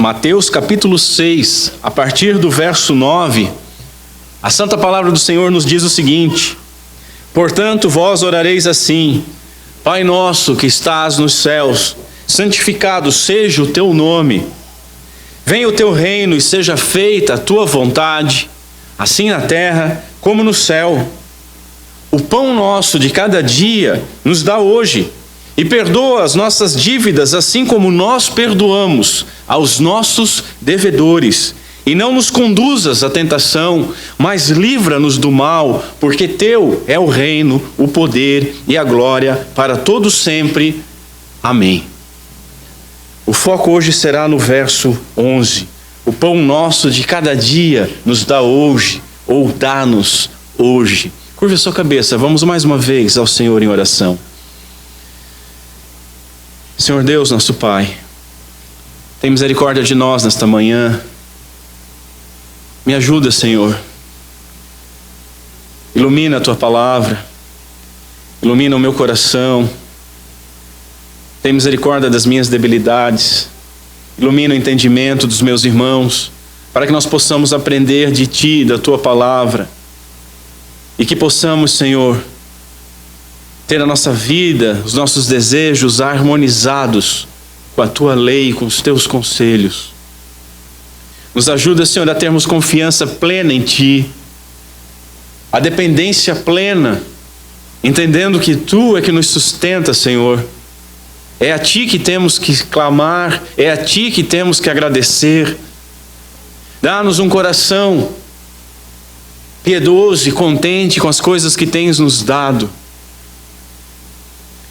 Mateus capítulo 6, a partir do verso 9, a santa palavra do Senhor nos diz o seguinte: portanto, vós orareis assim: Pai nosso que estás nos céus, santificado seja o teu nome. Venha o teu reino e seja feita a tua vontade, assim na terra como no céu. O pão nosso de cada dia nos dá hoje, e perdoa as nossas dívidas, assim como nós perdoamos aos nossos devedores. E não nos conduzas à tentação, mas livra-nos do mal, porque teu é o reino, o poder e a glória para todos sempre. Amém. O foco hoje será no verso 11. O pão nosso de cada dia nos dá hoje, ou dá-nos hoje. Curva a sua cabeça, vamos mais uma vez ao Senhor em oração. Senhor Deus, nosso Pai, tem misericórdia de nós nesta manhã. Me ajuda, Senhor. Ilumina a Tua palavra. Ilumina o meu coração. Tem misericórdia das minhas debilidades. Ilumina o entendimento dos meus irmãos, para que nós possamos aprender de Ti, da Tua palavra. E que possamos, Senhor, ter a nossa vida, os nossos desejos harmonizados com a Tua lei, com os Teus conselhos. Nos ajuda, Senhor, a termos confiança plena em Ti, a dependência plena, entendendo que Tu é que nos sustenta, Senhor. É a Ti que temos que clamar, é a Ti que temos que agradecer. Dá-nos um coração piedoso e contente com as coisas que Tens nos dado.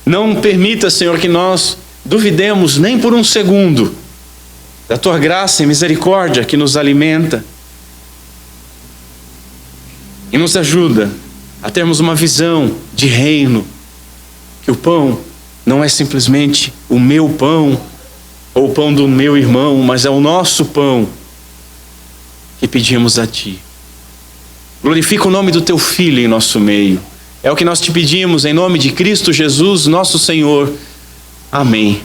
Não permita, Senhor, que nós duvidemos nem por um segundo da Tua graça e misericórdia que nos alimenta. E nos ajuda a termos uma visão de reino, que o pão não é simplesmente o meu pão ou o pão do meu irmão, mas é o nosso pão que pedimos a Ti. Glorifica o nome do Teu Filho em nosso meio. É o que nós Te pedimos em nome de Cristo Jesus, nosso Senhor. Amém.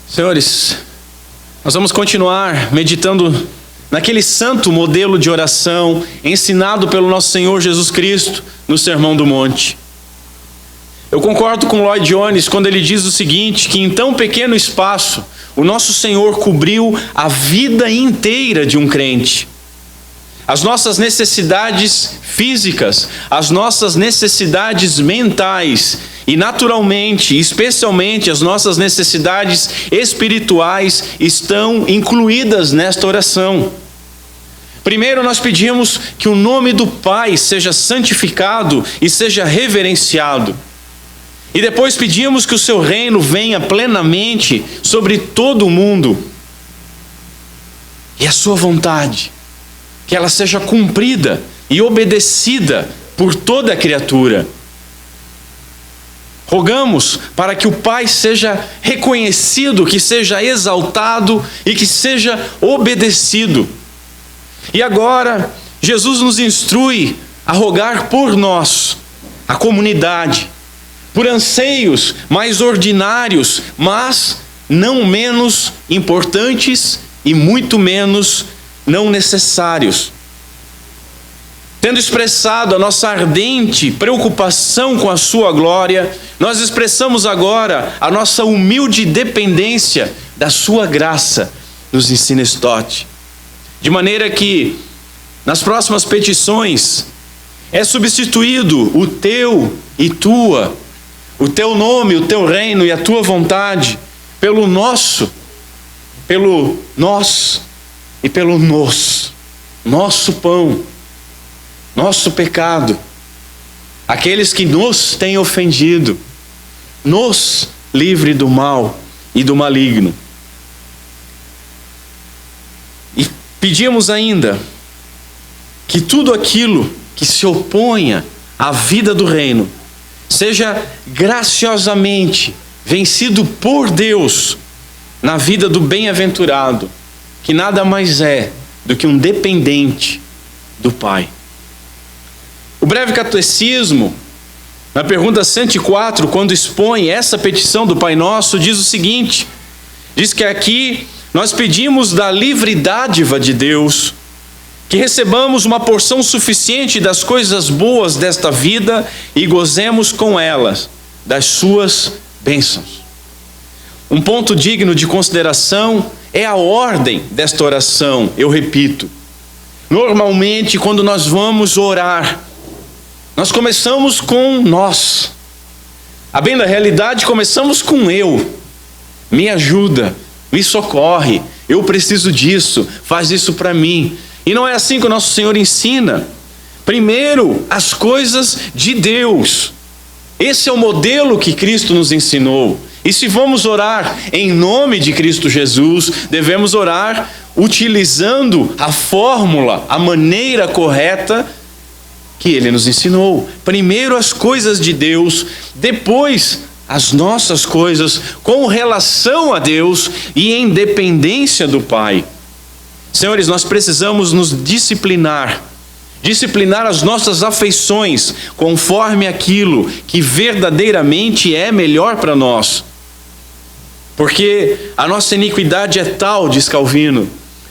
Senhores, nós vamos continuar meditando naquele santo modelo de oração ensinado pelo nosso Senhor Jesus Cristo no Sermão do Monte. Eu concordo com Lloyd Jones quando ele diz o seguinte, que em tão pequeno espaço o nosso Senhor cobriu a vida inteira de um crente. As nossas necessidades físicas, as nossas necessidades mentais e naturalmente, especialmente as nossas necessidades espirituais estão incluídas nesta oração. Primeiro nós pedimos que o nome do Pai seja santificado e seja reverenciado. E depois pedimos que o seu reino venha plenamente sobre todo o mundo. E a sua vontade, que ela seja cumprida e obedecida por toda a criatura. Rogamos para que o Pai seja reconhecido, que seja exaltado e que seja obedecido. E agora, Jesus nos instrui a rogar por nós, a comunidade, por anseios mais ordinários, mas não menos importantes e muito menos não necessários. Tendo expressado a nossa ardente preocupação com a sua glória, nós expressamos agora a nossa humilde dependência da sua graça, nos ensina Stott. De maneira que, nas próximas petições, é substituído o teu e tua, o teu nome, o teu reino e a tua vontade, pelo nosso, pelo nós e pelo nosso pão, nosso pecado, aqueles que nos têm ofendido, nos livre do mal e do maligno. E pedimos ainda que tudo aquilo que se oponha à vida do reino seja graciosamente vencido por Deus na vida do bem-aventurado, que nada mais é do que um dependente do Pai. O breve catecismo, na pergunta 104, quando expõe essa petição do Pai Nosso, diz o seguinte: Diz que aqui nós pedimos da livre dádiva de Deus, que recebamos uma porção suficiente das coisas boas desta vida e gozemos com elas das suas bênçãos. Um ponto digno de consideração é a ordem desta oração. Eu repito, normalmente quando nós vamos orar, nós começamos com nós. A bem da realidade, começamos com eu. Me ajuda, me socorre, eu preciso disso, faz isso para mim. E não é assim que o nosso Senhor ensina. Primeiro, as coisas de Deus. Esse é o modelo que Cristo nos ensinou. E se vamos orar em nome de Cristo Jesus, devemos orar utilizando a fórmula, a maneira correta que Ele nos ensinou. Primeiro as coisas de Deus, depois as nossas coisas, com relação a Deus e em dependência do Pai. Senhores, nós precisamos nos disciplinar as nossas afeições, conforme aquilo que verdadeiramente é melhor para nós. Porque a nossa iniquidade é tal, diz Calvino,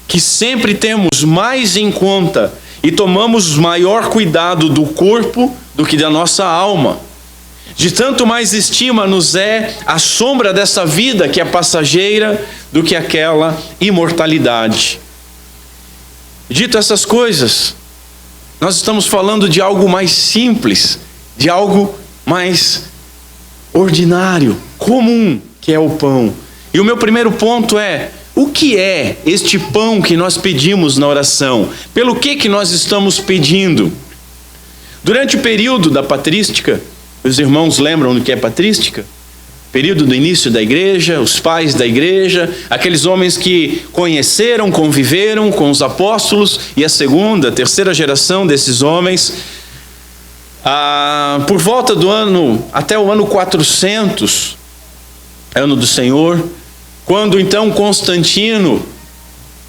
que sempre temos mais em conta e tomamos maior cuidado do corpo do que da nossa alma. De tanto mais estima nos é a sombra dessa vida que é passageira do que aquela imortalidade. Dito essas coisas, nós estamos falando de algo mais simples, de algo mais ordinário, comum, que é o pão. E o meu primeiro ponto é: o que é este pão que nós pedimos na oração? Pelo que nós estamos pedindo? Durante o período da patrística, os irmãos lembram do que é patrística? Período do início da igreja, os pais da igreja, aqueles homens que conheceram, conviveram com os apóstolos, e a segunda, terceira geração desses homens, por volta do ano, até o ano 400, ano do Senhor, quando então Constantino,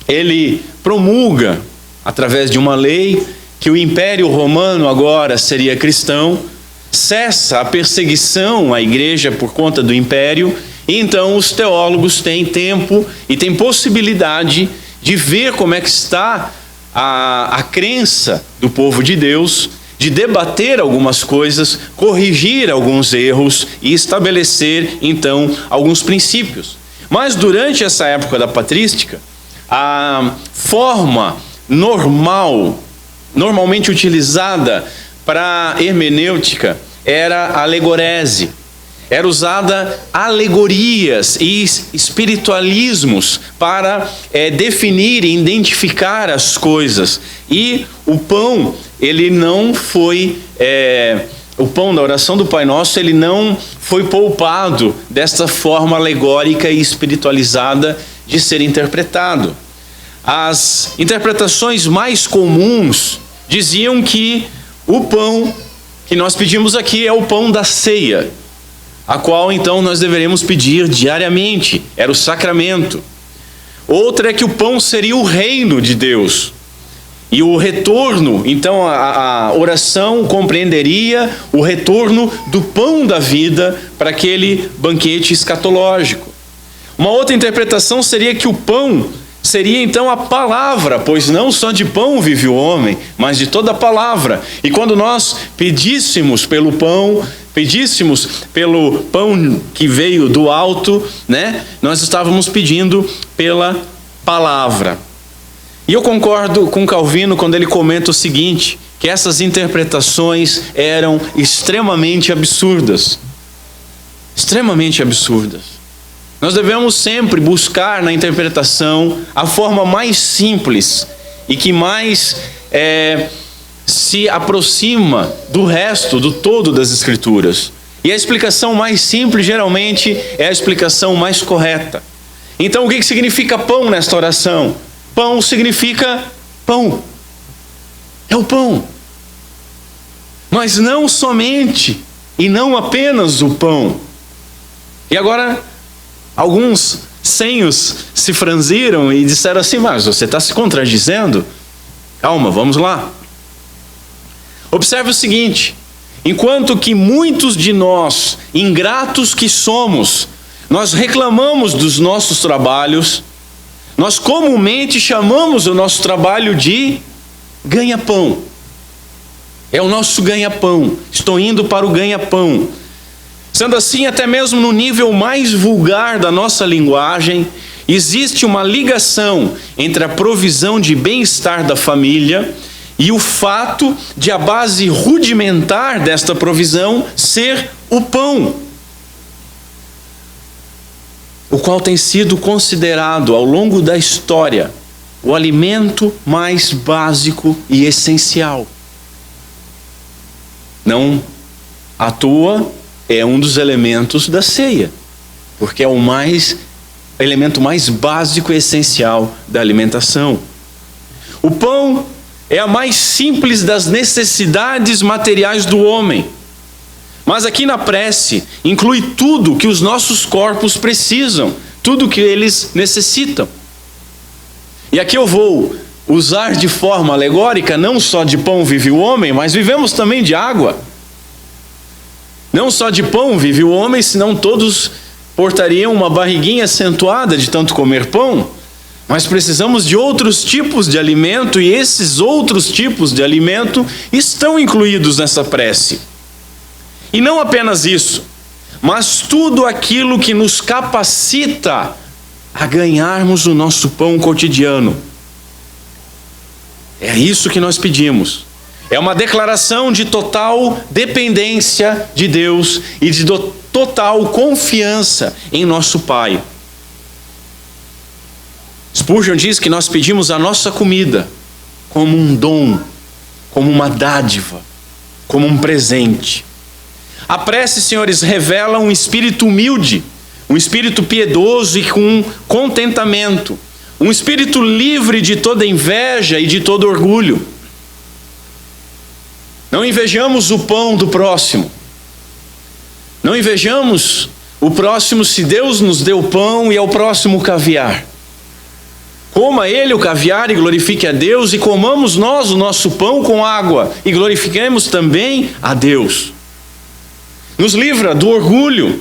ele promulga, através de uma lei, que o Império Romano agora seria cristão, cessa a perseguição à igreja por conta do império, e então os teólogos têm tempo e têm possibilidade de ver como é que está a crença do povo de Deus, de debater algumas coisas, corrigir alguns erros e estabelecer então alguns princípios. Mas durante essa época da patrística, a forma normalmente utilizada para hermenêutica era a alegorese. Era usada alegorias e espiritualismos para definir e identificar as coisas. E o pão, ele não foi... o pão da oração do Pai Nosso, ele não foi poupado desta forma alegórica e espiritualizada de ser interpretado. As interpretações mais comuns diziam que o pão que nós pedimos aqui é o pão da ceia, a qual então nós deveríamos pedir diariamente, era o sacramento. Outra é que o pão seria o reino de Deus. E o retorno, então a oração compreenderia o retorno do pão da vida para aquele banquete escatológico. Uma outra interpretação seria que o pão seria então a palavra, pois não só de pão vive o homem, mas de toda a palavra. E quando nós pedíssemos pelo pão que veio do alto, nós estávamos pedindo pela palavra. E eu concordo com Calvino quando ele comenta o seguinte, que essas interpretações eram extremamente absurdas. Extremamente absurdas. Nós devemos sempre buscar na interpretação a forma mais simples e que mais se aproxima do resto, do todo das Escrituras. E a explicação mais simples, geralmente, é a explicação mais correta. Então, o que significa pão nesta oração? Pão significa pão. É o pão. Mas não somente e não apenas o pão. E agora, alguns senhos se franziram e disseram assim: mas você está se contradizendo? Calma, vamos lá. Observe o seguinte: enquanto que muitos de nós, ingratos que somos, nós reclamamos dos nossos trabalhos, nós comumente chamamos o nosso trabalho de ganha-pão. É o nosso ganha-pão. Estou indo para o ganha-pão. Sendo assim, até mesmo no nível mais vulgar da nossa linguagem, existe uma ligação entre a provisão de bem-estar da família e o fato de a base rudimentar desta provisão ser o pão, o qual tem sido considerado ao longo da história o alimento mais básico e essencial. Não à toa é um dos elementos da ceia, porque é o elemento mais básico e essencial da alimentação. O pão é a mais simples das necessidades materiais do homem, mas aqui na prece inclui tudo que os nossos corpos precisam, tudo que eles necessitam. E aqui eu vou usar de forma alegórica, não só de pão vive o homem, mas vivemos também de água. Não só de pão vive o homem, senão todos portariam uma barriguinha acentuada de tanto comer pão. Mas precisamos de outros tipos de alimento, e esses outros tipos de alimento estão incluídos nessa prece. E não apenas isso, mas tudo aquilo que nos capacita a ganharmos o nosso pão cotidiano. É isso que nós pedimos. É uma declaração de total dependência de Deus e de total confiança em nosso Pai. Spurgeon diz que nós pedimos a nossa comida como um dom, como uma dádiva, como um presente. A prece, senhores, revela um espírito humilde, um espírito piedoso e com contentamento, um espírito livre de toda inveja e de todo orgulho. Não invejamos o pão do próximo. Não invejamos o próximo se Deus nos deu pão e ao próximo o caviar. Coma ele o caviar e glorifique a Deus, e comamos nós o nosso pão com água e glorifiquemos também a Deus. Nos livra do orgulho,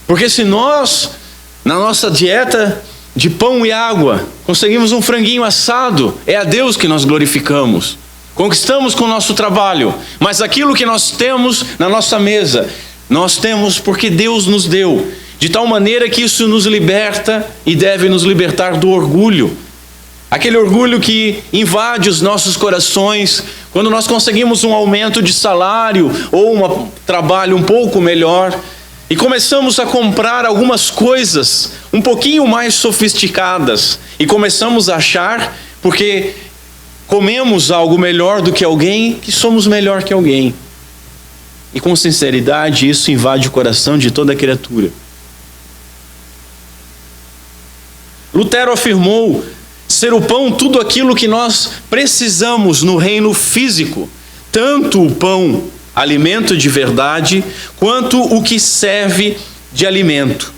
porque se nós, na nossa dieta de pão e água, conseguimos um franguinho assado, é a Deus que nós glorificamos. Conquistamos com o nosso trabalho, mas aquilo que nós temos na nossa mesa, nós temos porque Deus nos deu, de tal maneira que isso nos liberta e deve nos libertar do orgulho. Aquele orgulho que invade os nossos corações quando nós conseguimos um aumento de salário ou um trabalho um pouco melhor e começamos a comprar algumas coisas um pouquinho mais sofisticadas e começamos a achar, porque comemos algo melhor do que alguém, que somos melhor que alguém. E com sinceridade isso invade o coração de toda criatura. Lutero afirmou ser o pão tudo aquilo que nós precisamos no reino físico, tanto o pão, alimento de verdade, quanto o que serve de alimento.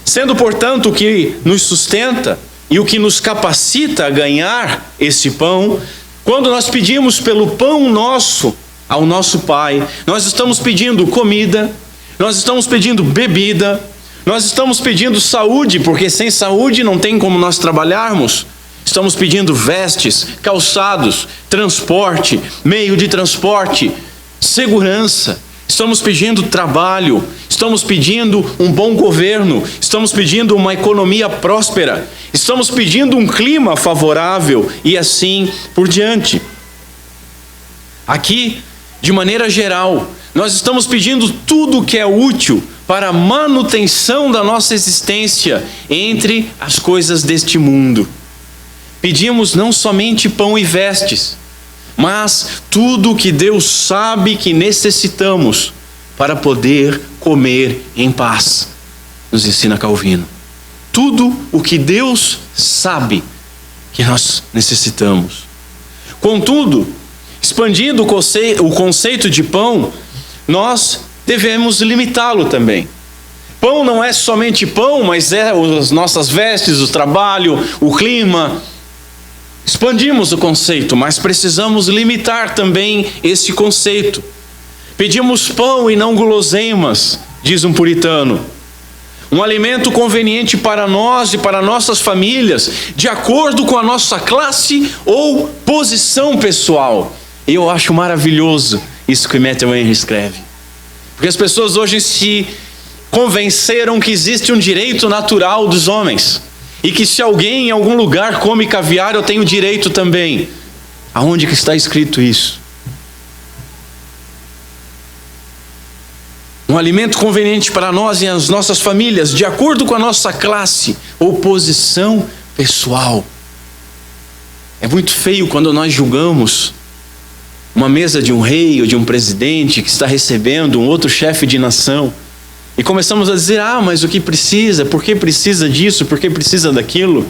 Sendo, portanto, o que nos sustenta e o que nos capacita a ganhar esse pão, quando nós pedimos pelo pão nosso ao nosso Pai, nós estamos pedindo comida, nós estamos pedindo bebida, nós estamos pedindo saúde, porque sem saúde não tem como nós trabalharmos. Estamos pedindo vestes, calçados, transporte, meio de transporte, segurança. Estamos pedindo trabalho, estamos pedindo um bom governo, estamos pedindo uma economia próspera, estamos pedindo um clima favorável e assim por diante. Aqui, de maneira geral, nós estamos pedindo tudo o que é útil para a manutenção da nossa existência entre as coisas deste mundo. Pedimos não somente pão e vestes, mas tudo o que Deus sabe que necessitamos para poder comer em paz, nos ensina Calvino. Tudo o que Deus sabe que nós necessitamos. Contudo, expandindo o conceito de pão, nós devemos limitá-lo também. Pão não é somente pão, mas é as nossas vestes, o trabalho, o clima. Expandimos o conceito, mas precisamos limitar também esse conceito. Pedimos pão e não guloseimas, diz um puritano. um alimento conveniente para nós e para nossas famílias, de acordo com a nossa classe ou posição pessoal. E eu acho maravilhoso isso que Matthew Henry escreve. Porque as pessoas hoje se convenceram que existe um direito natural dos homens. E que se alguém em algum lugar come caviar, eu tenho direito também. Aonde que está escrito isso? Um alimento conveniente para nós e as nossas famílias, de acordo com a nossa classe ou posição pessoal. É muito feio quando nós julgamos uma mesa de um rei ou de um presidente que está recebendo um outro chefe de nação e começamos a dizer, mas o que precisa, por que precisa disso, por que precisa daquilo?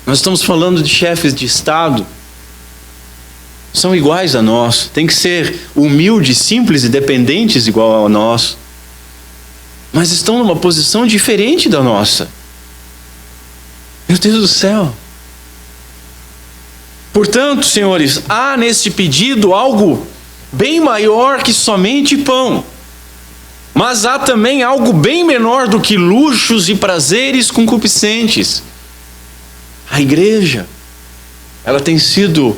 Nós estamos falando de chefes de Estado, são iguais a nós, tem que ser humildes, simples e dependentes igual a nós, mas estão numa posição diferente da nossa. Meu Deus do céu! Portanto, senhores, há nesse pedido algo bem maior que somente pão, mas há também algo bem menor do que luxos e prazeres concupiscentes. A igreja, ela tem sido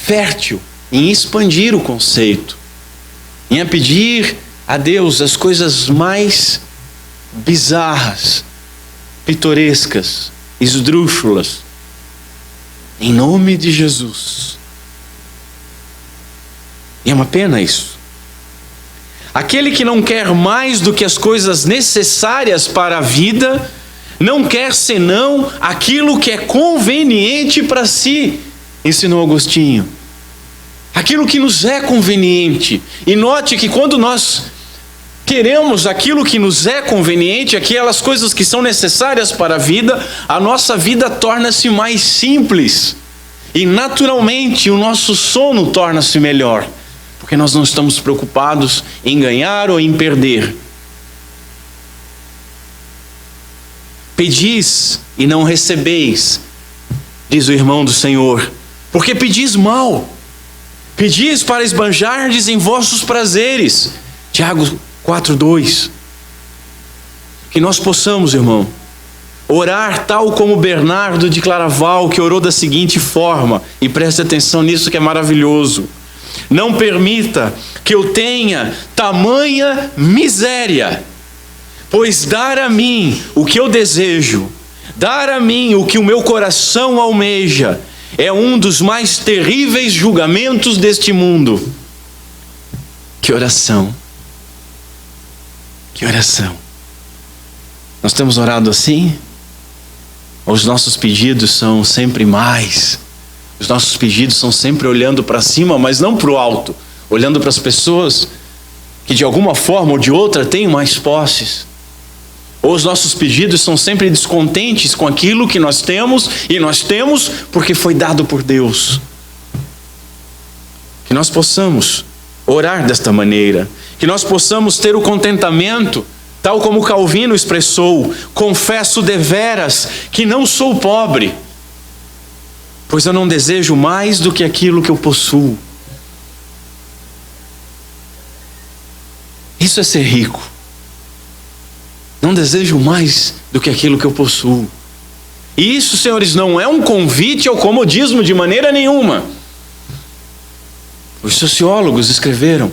fértil em expandir o conceito, em pedir a Deus as coisas mais bizarras, pitorescas, esdrúxulas, em nome de Jesus. E é uma pena isso. Aquele que não quer mais do que as coisas necessárias para a vida, não quer senão aquilo que é conveniente para si, ensinou Agostinho. Aquilo que nos é conveniente. E note que quando nós queremos aquilo que nos é conveniente, aquelas coisas que são necessárias para a vida, a nossa vida torna-se mais simples. E naturalmente o nosso sono torna-se melhor. Porque nós não estamos preocupados em ganhar ou em perder. Pedis e não recebeis, diz o irmão do Senhor, porque pedis mal. Pedis para esbanjardes em vossos prazeres. Tiago 4:2. Que nós possamos, irmão, orar tal como Bernardo de Claraval, que orou da seguinte forma, e preste atenção nisso que é maravilhoso. Não permita que eu tenha tamanha miséria, pois dar a mim o que eu desejo, dar a mim o que o meu coração almeja, é um dos mais terríveis julgamentos deste mundo. Que oração! Que oração! Nós temos orado assim? Os nossos pedidos são sempre mais. Os nossos pedidos são sempre olhando para cima, mas não para o alto, olhando para as pessoas que de alguma forma ou de outra têm mais posses. Ou os nossos pedidos são sempre descontentes com aquilo que nós temos, e nós temos porque foi dado por Deus. Que nós possamos orar desta maneira, que nós possamos ter o contentamento, tal como Calvino expressou: confesso deveras que não sou pobre, pois eu não desejo mais do que aquilo que eu possuo. Isso é ser rico. Não desejo mais do que aquilo que eu possuo. E isso, senhores, não é um convite ao comodismo de maneira nenhuma. Os sociólogos escreveram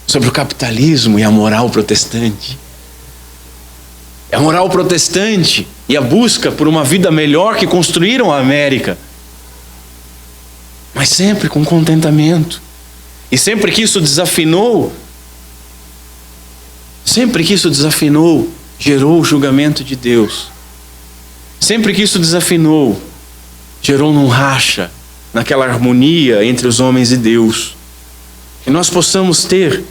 sobre o capitalismo e a moral protestante. A moral protestante e a busca por uma vida melhor que construíram a América. Mas sempre com contentamento. E sempre que isso desafinou, gerou o julgamento de Deus. Sempre que isso desafinou, gerou num racha, naquela harmonia entre os homens e Deus. Que nós possamos ter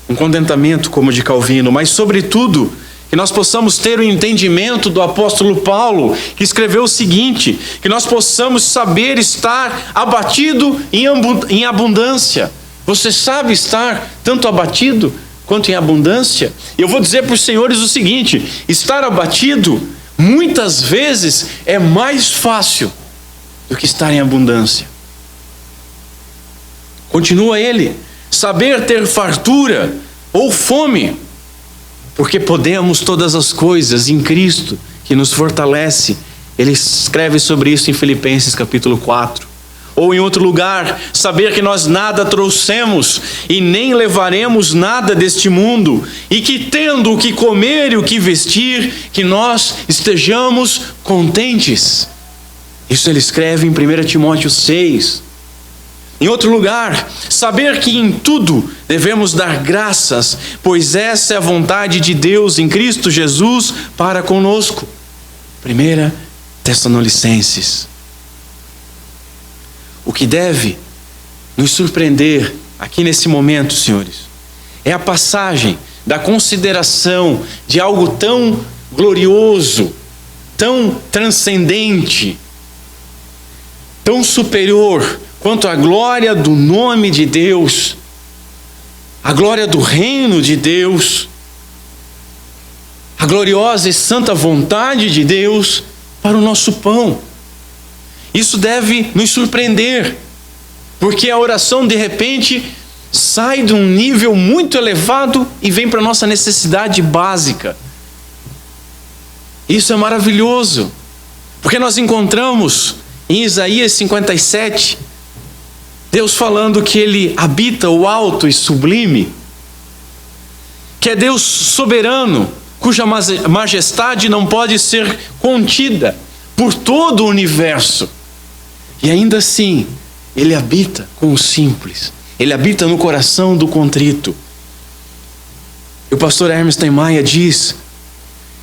um contentamento como o de Calvino, mas sobretudo, que nós possamos ter o entendimento do apóstolo Paulo, que escreveu o seguinte: que nós possamos saber estar abatido em abundância. Você sabe estar tanto abatido quanto em abundância? Eu vou dizer para os senhores o seguinte: estar abatido muitas vezes é mais fácil do que estar em abundância. Continua ele: saber ter fartura ou fome porque podemos todas as coisas em Cristo que nos fortalece. Ele escreve sobre isso em Filipenses capítulo 4. Ou em outro lugar, saber que nós nada trouxemos e nem levaremos nada deste mundo, e que tendo o que comer e o que vestir, que nós estejamos contentes. Isso ele escreve em 1 Timóteo 6. Em outro lugar, saber que em tudo devemos dar graças, pois essa é a vontade de Deus em Cristo Jesus para conosco. 1 Tessalonicenses. O que deve nos surpreender aqui nesse momento, senhores, é a passagem da consideração de algo tão glorioso, tão transcendente, tão superior quanto a glória do nome de Deus, a glória do reino de Deus, a gloriosa e santa vontade de Deus para o nosso pão. Isso deve nos surpreender, porque a oração de repente sai de um nível muito elevado e vem para a nossa necessidade básica. Isso é maravilhoso, porque nós encontramos em Isaías 57, Deus falando que Ele habita o alto e sublime, que é Deus soberano, cuja majestade não pode ser contida por todo o universo. E ainda assim, Ele habita com o simples. Ele habita no coração do contrito. E o pastor Hermes Maia diz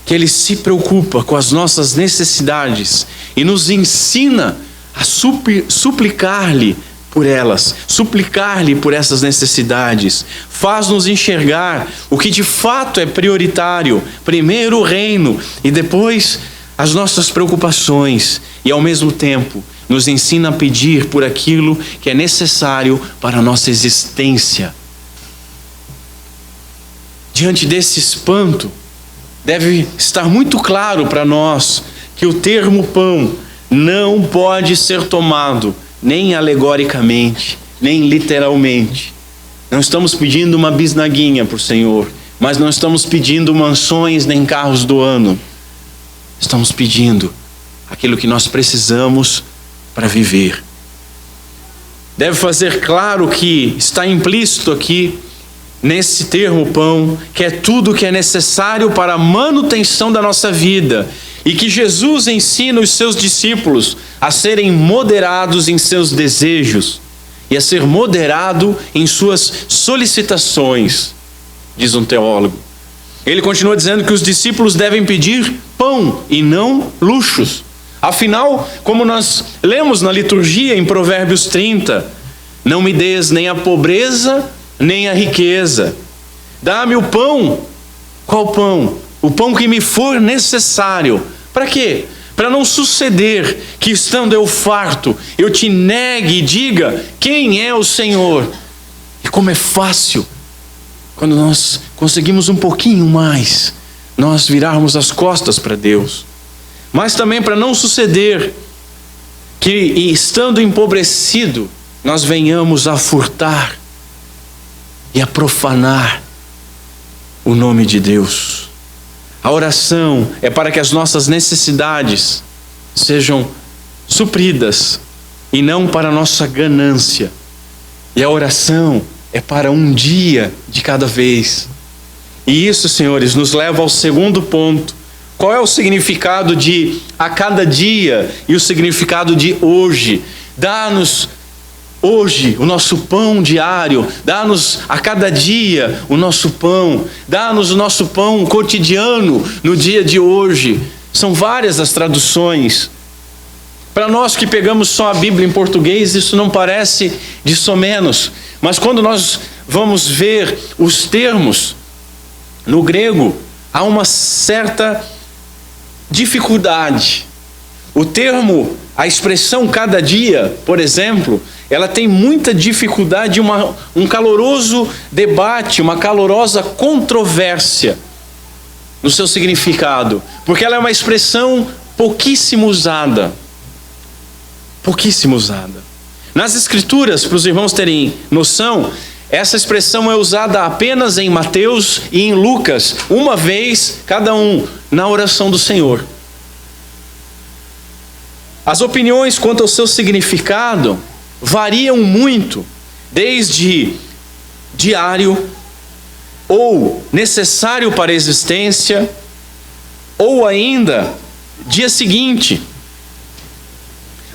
que Ele se preocupa com as nossas necessidades e nos ensina a suplicar-lhe por elas, suplicar-lhe por essas necessidades. Faz-nos enxergar o que de fato é prioritário. Primeiro o reino e depois as nossas preocupações. E ao mesmo tempo nos ensina a pedir por aquilo que é necessário para a nossa existência. Diante desse espanto, deve estar muito claro para nós que o termo pão não pode ser tomado nem alegoricamente, nem literalmente. Não estamos pedindo uma bisnaguinha para o Senhor, mas não estamos pedindo mansões nem carros do ano. Estamos pedindo aquilo que nós precisamos para viver. Deve fazer claro que está implícito aqui nesse termo pão, que é tudo que é necessário para a manutenção da nossa vida, e que Jesus ensina os seus discípulos a serem moderados em seus desejos e a ser moderado em suas solicitações, diz um teólogo. Ele continua dizendo que os discípulos devem pedir pão e não luxos. Afinal, como nós lemos na liturgia em Provérbios 30, não me des nem a pobreza nem a riqueza. Dá-me o pão. Qual pão? O pão que me for necessário. Para quê? Para não suceder que, estando eu farto, eu te negue e diga quem é o Senhor. E como é fácil, quando nós conseguimos um pouquinho mais, nós virarmos as costas para Deus. Mas também para não suceder que, estando empobrecido, nós venhamos a furtar e a profanar o nome de Deus. A oração é para que as nossas necessidades sejam supridas e não para a nossa ganância. E a oração é para um dia de cada vez. E isso, senhores, nos leva ao segundo ponto. Qual é o significado de a cada dia e o significado de hoje? Dá-nos hoje o nosso pão diário, dá-nos a cada dia o nosso pão, dá-nos o nosso pão cotidiano no dia de hoje. São várias as traduções. Para nós que pegamos só a Bíblia em português, isso não parece de somenos, mas quando nós vamos ver os termos no grego, há uma certa dificuldade. O termo, a expressão cada dia, por exemplo, ela tem muita dificuldade, um caloroso debate, uma calorosa controvérsia no seu significado, porque ela é uma expressão pouquíssimo usada. Pouquíssimo usada. Nas Escrituras, para os irmãos terem noção, essa expressão é usada apenas em Mateus e em Lucas, uma vez cada um, na oração do Senhor. As opiniões quanto ao seu significado variam muito, desde diário, ou necessário para a existência, ou ainda dia seguinte.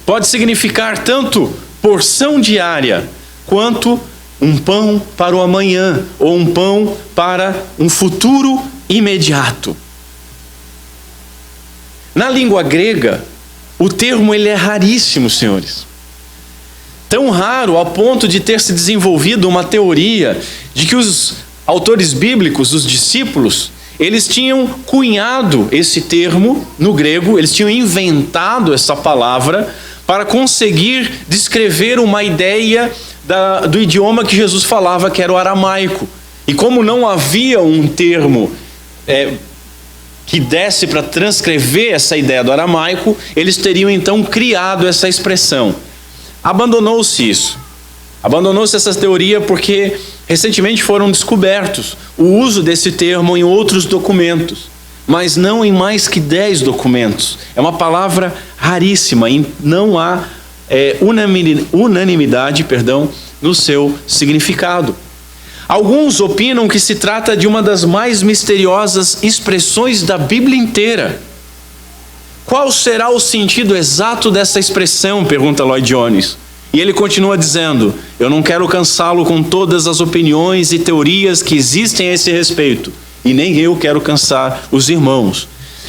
Pode significar tanto porção diária, quanto um pão para o amanhã, ou um pão para um futuro imediato. Na língua grega, o termo ele é raríssimo, senhores. Tão raro ao ponto de ter se desenvolvido uma teoria de que os autores bíblicos, os discípulos, eles tinham cunhado esse termo no grego, eles tinham inventado essa palavra para conseguir descrever uma ideia do idioma que Jesus falava, que era o aramaico. E como não havia um termo que desse para transcrever essa ideia do aramaico, eles teriam então criado essa expressão. Abandonou-se isso. Abandonou-se essa teoria porque recentemente foram descobertos o uso desse termo em outros documentos, mas não em mais que 10 documentos. É uma palavra raríssima e não há unanimidade, no seu significado. Alguns opinam que se trata de uma das mais misteriosas expressões da Bíblia inteira. Qual será o sentido exato dessa expressão? Pergunta Lloyd Jones. E ele continua dizendo: eu não quero cansá-lo com todas as opiniões e teorias que existem a esse respeito, e nem eu quero cansar os irmãos.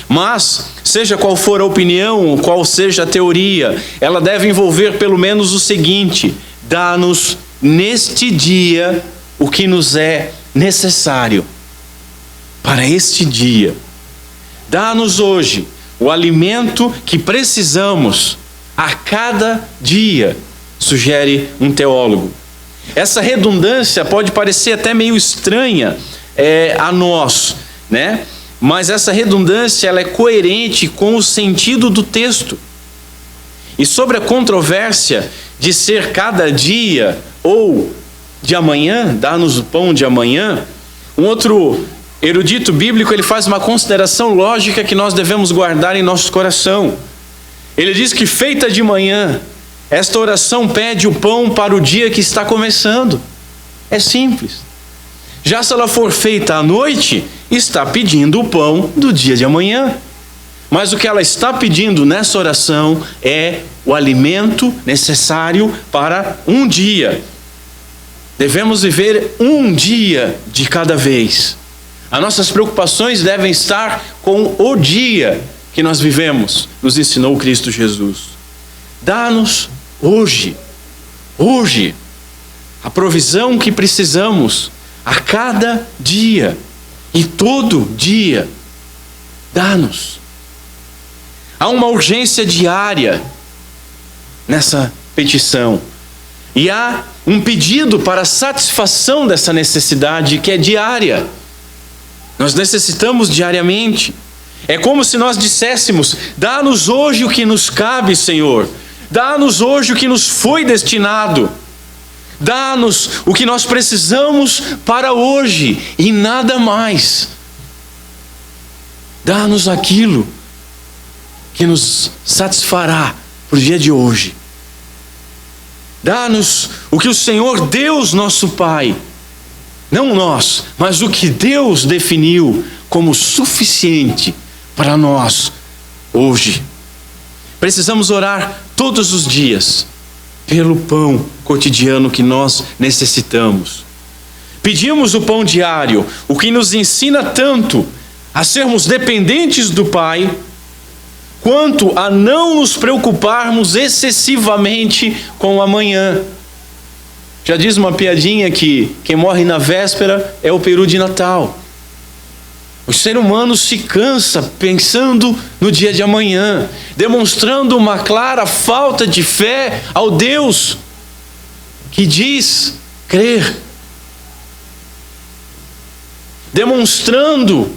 Mas, seja qual for a opinião, qual seja a teoria, ela deve envolver pelo menos o seguinte: dá-nos neste dia o que nos é necessário para este dia. Dá-nos hoje o alimento que precisamos a cada dia, sugere um teólogo. Essa redundância pode parecer até meio estranha a nós, né? Mas essa redundância ela é coerente com o sentido do texto. E sobre a controvérsia de ser cada dia ou de amanhã, dá-nos o pão de amanhã, um outro erudito bíblico ele faz uma consideração lógica que nós devemos guardar em nosso coração. Ele diz que feita de manhã, esta oração pede o pão para o dia que está começando. É simples. Já se ela for feita à noite, está pedindo o pão do dia de amanhã. Mas o que ela está pedindo nessa oração é o alimento necessário para um dia. Devemos viver um dia de cada vez. As nossas preocupações devem estar com o dia que nós vivemos, nos ensinou Cristo Jesus. Dá-nos hoje, a provisão que precisamos a cada dia e todo dia. Dá-nos. Há uma urgência diária nessa petição. E há um pedido para a satisfação dessa necessidade que é diária. Nós necessitamos diariamente. É como se nós disséssemos: dá-nos hoje o que nos cabe, Senhor. Dá-nos hoje o que nos foi destinado. Dá-nos o que nós precisamos para hoje e nada mais. Dá-nos aquilo que nos satisfará para o dia de hoje. Dá-nos o que o Senhor Deus, nosso Pai, não nós, mas o que Deus definiu como suficiente para nós hoje. Precisamos orar todos os dias pelo pão cotidiano que nós necessitamos. Pedimos o pão diário, o que nos ensina tanto a sermos dependentes do Pai, quanto a não nos preocuparmos excessivamente com o amanhã. Já diz uma piadinha que quem morre na véspera é o peru de Natal. O ser humano se cansa pensando no dia de amanhã, demonstrando uma clara falta de fé ao Deus que diz crer, demonstrando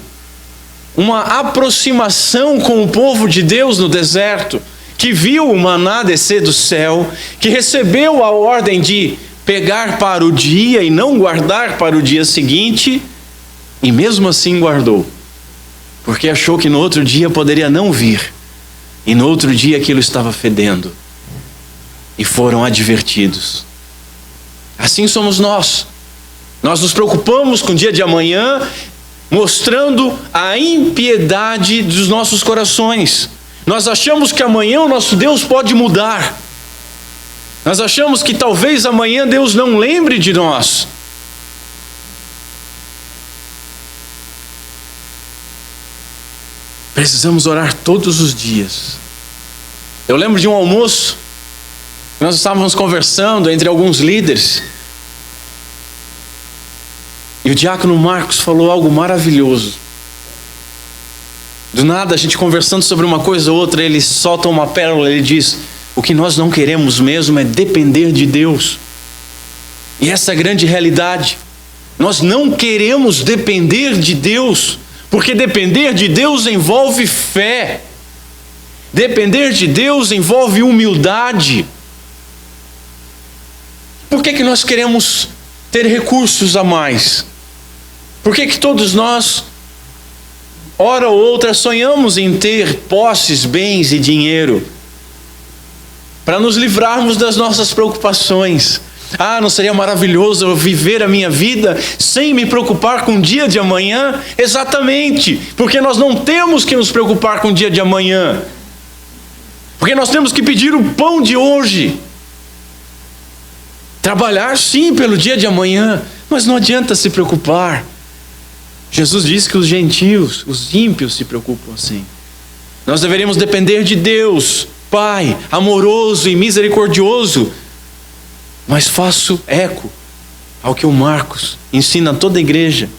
uma aproximação com o povo de Deus no deserto, que viu o maná descer do céu, que recebeu a ordem de pegar para o dia e não guardar para o dia seguinte, e mesmo assim guardou, porque achou que no outro dia poderia não vir, e no outro dia aquilo estava fedendo, e foram advertidos. Assim somos nós. Nós nos preocupamos com o dia de amanhã, mostrando a impiedade dos nossos corações. Nós achamos que amanhã o nosso Deus pode mudar. Nós achamos que talvez amanhã Deus não lembre de nós. Precisamos orar todos os dias. Eu lembro de um almoço, nós estávamos conversando entre alguns líderes, e o diácono Marcos falou algo maravilhoso. Do nada, a gente conversando sobre uma coisa ou outra, ele solta uma pérola, ele diz: o que nós não queremos mesmo é depender de Deus. E essa é a grande realidade. Nós não queremos depender de Deus, porque depender de Deus envolve fé. Depender de Deus envolve humildade. Por que nós queremos ter recursos a mais? Por que todos nós, hora ou outra, sonhamos em ter posses, bens e dinheiro? Para nos livrarmos das nossas preocupações. Ah, não seria maravilhoso eu viver a minha vida sem me preocupar com o dia de amanhã? Exatamente, porque nós não temos que nos preocupar com o dia de amanhã. Porque nós temos que pedir o pão de hoje. Trabalhar sim pelo dia de amanhã, mas não adianta se preocupar. Jesus disse que os gentios, os ímpios se preocupam assim. Nós deveríamos depender de Deus, Pai amoroso e misericordioso. Mas faço eco ao que o Marcos ensina a toda a igreja.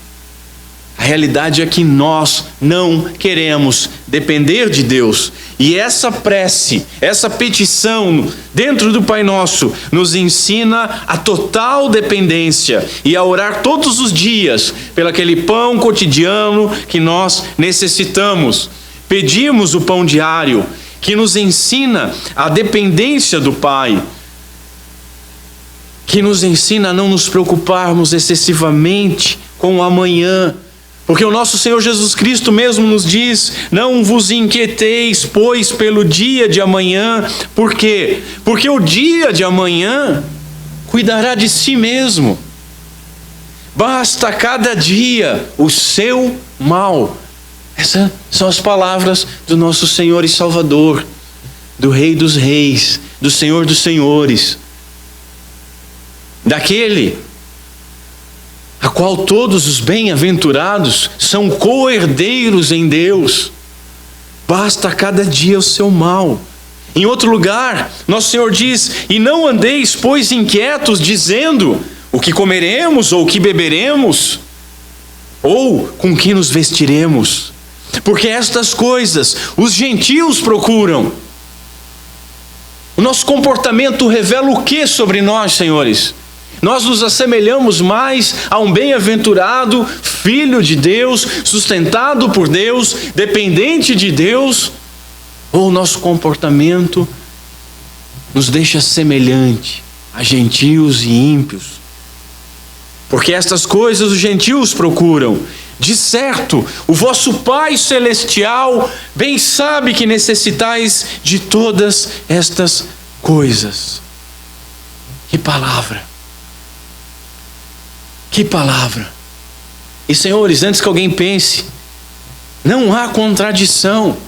A realidade é que nós não queremos depender de Deus. E essa prece, essa petição dentro do Pai Nosso nos ensina a total dependência e a orar todos os dias pelo aquele pão cotidiano que nós necessitamos. Pedimos o pão diário que nos ensina a dependência do Pai, que nos ensina a não nos preocuparmos excessivamente com o amanhã. Porque o nosso Senhor Jesus Cristo mesmo nos diz: não vos inquieteis, pois, pelo dia de amanhã. Por quê? Porque o dia de amanhã cuidará de si mesmo. Basta cada dia o seu mal. Essas são as palavras do nosso Senhor e Salvador, do Rei dos Reis, do Senhor dos Senhores, daquele a qual todos os bem-aventurados são co-herdeiros em Deus. Basta cada dia o seu mal. Em outro lugar, nosso Senhor diz: e não andeis, pois, inquietos, dizendo: o que comeremos, ou o que beberemos, ou com que nos vestiremos? Porque estas coisas os gentios procuram. O nosso comportamento revela o que sobre nós, senhores? Nós nos assemelhamos mais a um bem-aventurado filho de Deus, sustentado por Deus, dependente de Deus, ou o nosso comportamento nos deixa semelhante a gentios e ímpios? Porque estas coisas os gentios procuram. De certo, o vosso Pai Celestial bem sabe que necessitais de todas estas coisas. Que palavra! Que palavra! E, senhores, antes que alguém pense, não há contradição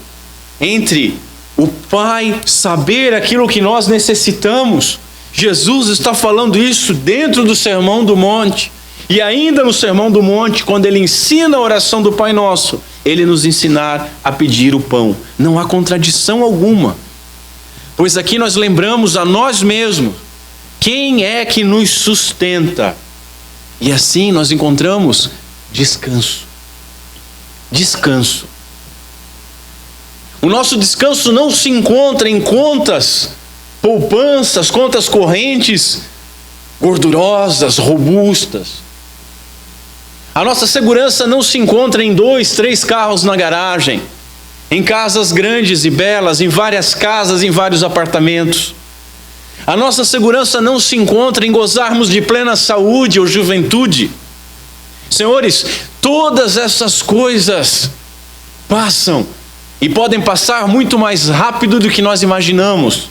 entre o Pai saber aquilo que nós necessitamos. Jesus está falando isso dentro do Sermão do Monte. E ainda no Sermão do Monte, quando ele ensina a oração do Pai Nosso, ele nos ensinar a pedir o pão. Não há contradição alguma. Pois aqui nós lembramos a nós mesmos quem é que nos sustenta. E assim nós encontramos descanso. Descanso. O nosso descanso não se encontra em contas, poupanças, contas correntes, gordurosas, robustas. A nossa segurança não se encontra em 2, 3 carros na garagem, em casas grandes e belas, em várias casas, em vários apartamentos. A nossa segurança não se encontra em gozarmos de plena saúde ou juventude. Senhores, todas essas coisas passam e podem passar muito mais rápido do que nós imaginamos.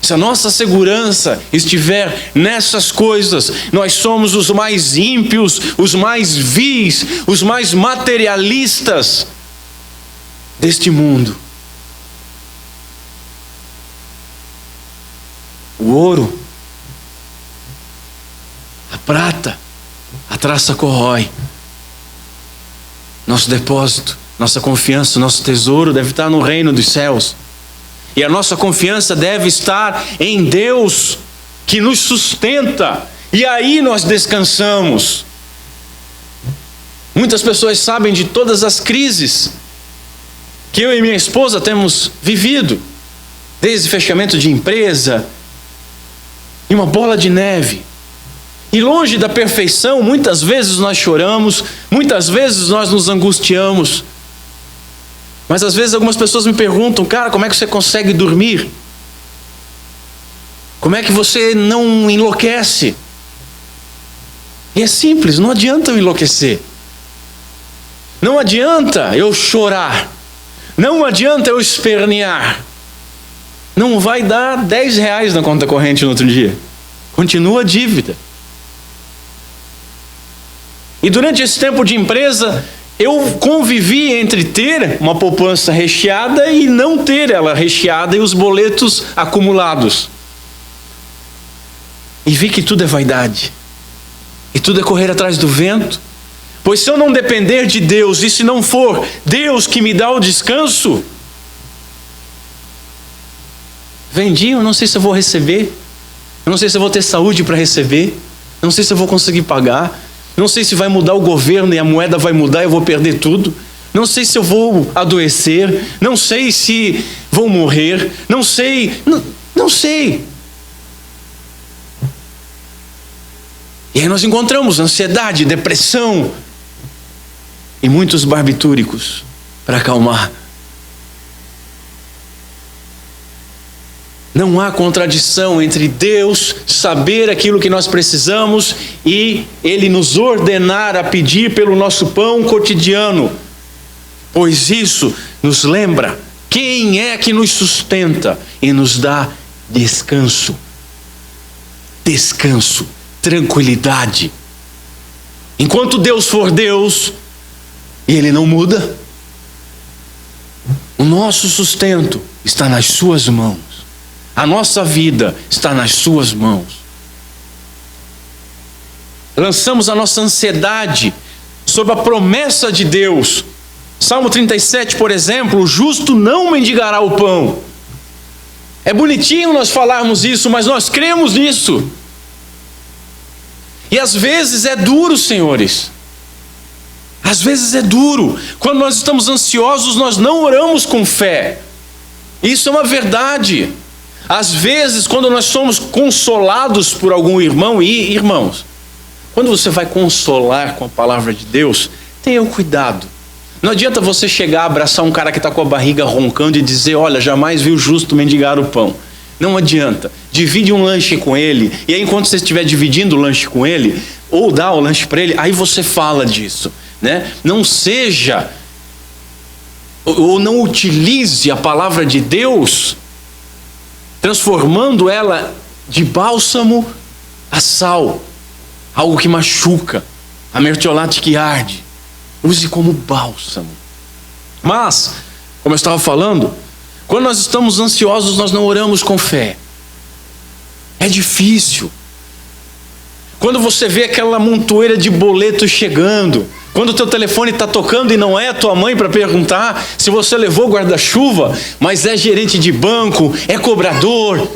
Se a nossa segurança estiver nessas coisas, nós somos os mais ímpios, os mais vis, os mais materialistas deste mundo. O ouro, a prata, a traça corrói. Nosso depósito, nossa confiança, nosso tesouro deve estar no reino dos céus. E a nossa confiança deve estar em Deus, que nos sustenta. E aí nós descansamos. Muitas pessoas sabem de todas as crises que eu e minha esposa temos vivido. Desde fechamento de empresa, e uma bola de neve. E longe da perfeição, muitas vezes nós choramos, muitas vezes nós nos angustiamos. Mas às vezes algumas pessoas me perguntam: cara, como é que você consegue dormir? Como é que você não enlouquece? E é simples, não adianta eu enlouquecer. Não adianta eu chorar. Não adianta eu espernear. Não vai dar 10 reais na conta corrente no outro dia. Continua a dívida. E durante esse tempo de empresa, eu convivi entre ter uma poupança recheada e não ter ela recheada e os boletos acumulados. E vi que tudo é vaidade. E tudo é correr atrás do vento. Pois se eu não depender de Deus, e se não for Deus que me dá o descanso, vendi, eu não sei se eu vou receber. Eu não sei se eu vou ter saúde para receber. Eu não sei se eu vou conseguir pagar. Não sei se vai mudar o governo e a moeda vai mudar e eu vou perder tudo. Não sei se eu vou adoecer. Não sei se vou morrer. Não sei. Não sei. E aí nós encontramos ansiedade, depressão e muitos barbitúricos para acalmar. Não há contradição entre Deus saber aquilo que nós precisamos e Ele nos ordenar a pedir pelo nosso pão cotidiano. Pois isso nos lembra quem é que nos sustenta e nos dá descanso. Descanso, tranquilidade. Enquanto Deus for Deus, e Ele não muda, o nosso sustento está nas suas mãos. A nossa vida está nas suas mãos. Lançamos a nossa ansiedade sobre a promessa de Deus. Salmo 37, por exemplo: o justo não mendigará o pão. É bonitinho nós falarmos isso, mas nós cremos nisso. E às vezes é duro, senhores. Às vezes é duro. Quando nós estamos ansiosos, nós não oramos com fé. Isso é uma verdade. Às vezes, quando nós somos consolados por algum irmão, e irmãos, quando você vai consolar com a palavra de Deus, tenha cuidado. Não adianta você chegar, abraçar um cara que está com a barriga roncando e dizer: olha, jamais vi o justo mendigar o pão. Não adianta. Divide um lanche com ele, e aí enquanto você estiver dividindo o lanche com ele, ou dá o lanche para ele, aí você fala disso, né? Não seja, ou não utilize a palavra de Deus transformando ela de bálsamo a sal, algo que machuca, a mertiolate que arde. Use como bálsamo. Mas, como eu estava falando, quando nós estamos ansiosos, nós não oramos com fé. É difícil. Quando você vê aquela montoeira de boletos chegando, quando o teu telefone está tocando e não é a tua mãe para perguntar se você levou guarda-chuva, mas é gerente de banco, é cobrador,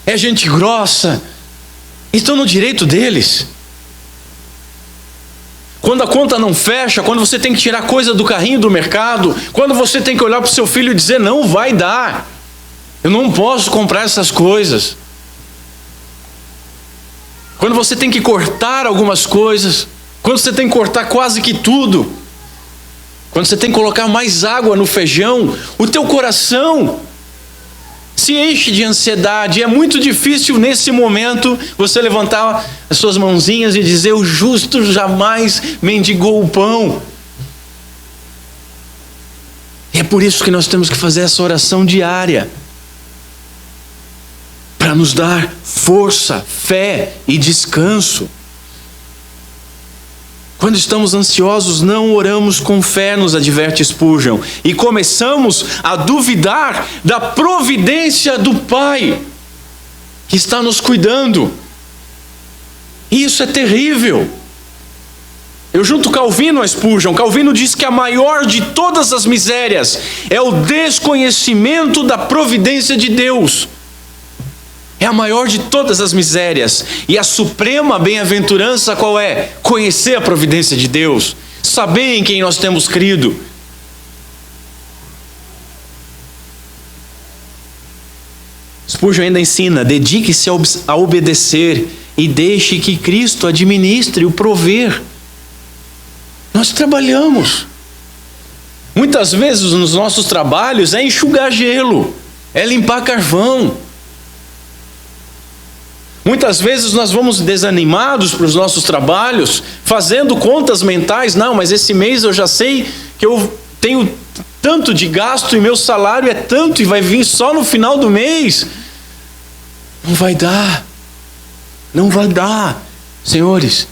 é gente grossa, estão no direito deles. Quando a conta não fecha, quando você tem que tirar coisa do carrinho do mercado, quando você tem que olhar para o seu filho e dizer: não vai dar, eu não posso comprar essas coisas. Quando você tem que cortar algumas coisas, quando você tem que cortar quase que tudo, quando você tem que colocar mais água no feijão, o teu coração se enche de ansiedade. É muito difícil nesse momento você levantar as suas mãozinhas e dizer: o justo jamais mendigou o pão. E é por isso que nós temos que fazer essa oração diária, para nos dar força, fé e descanso. Quando estamos ansiosos, não oramos com fé, nos adverte Spurgeon, e começamos a duvidar da providência do Pai, que está nos cuidando. E isso é terrível. Eu junto Calvino a Spurgeon. Calvino diz que a maior de todas as misérias é o desconhecimento da providência de Deus. É a maior de todas as misérias. E a suprema bem-aventurança qual é? Conhecer a providência de Deus, saber em quem nós temos crido. Spurgeon ainda ensina: dedique-se a obedecer e deixe que Cristo administre o prover. Nós trabalhamos. Muitas vezes nos nossos trabalhos é enxugar gelo, é limpar carvão. Muitas vezes nós vamos desanimados para os nossos trabalhos, fazendo contas mentais. Não, mas esse mês eu já sei que eu tenho tanto de gasto e meu salário é tanto e vai vir só no final do mês. Não vai dar. Não vai dar. Senhores,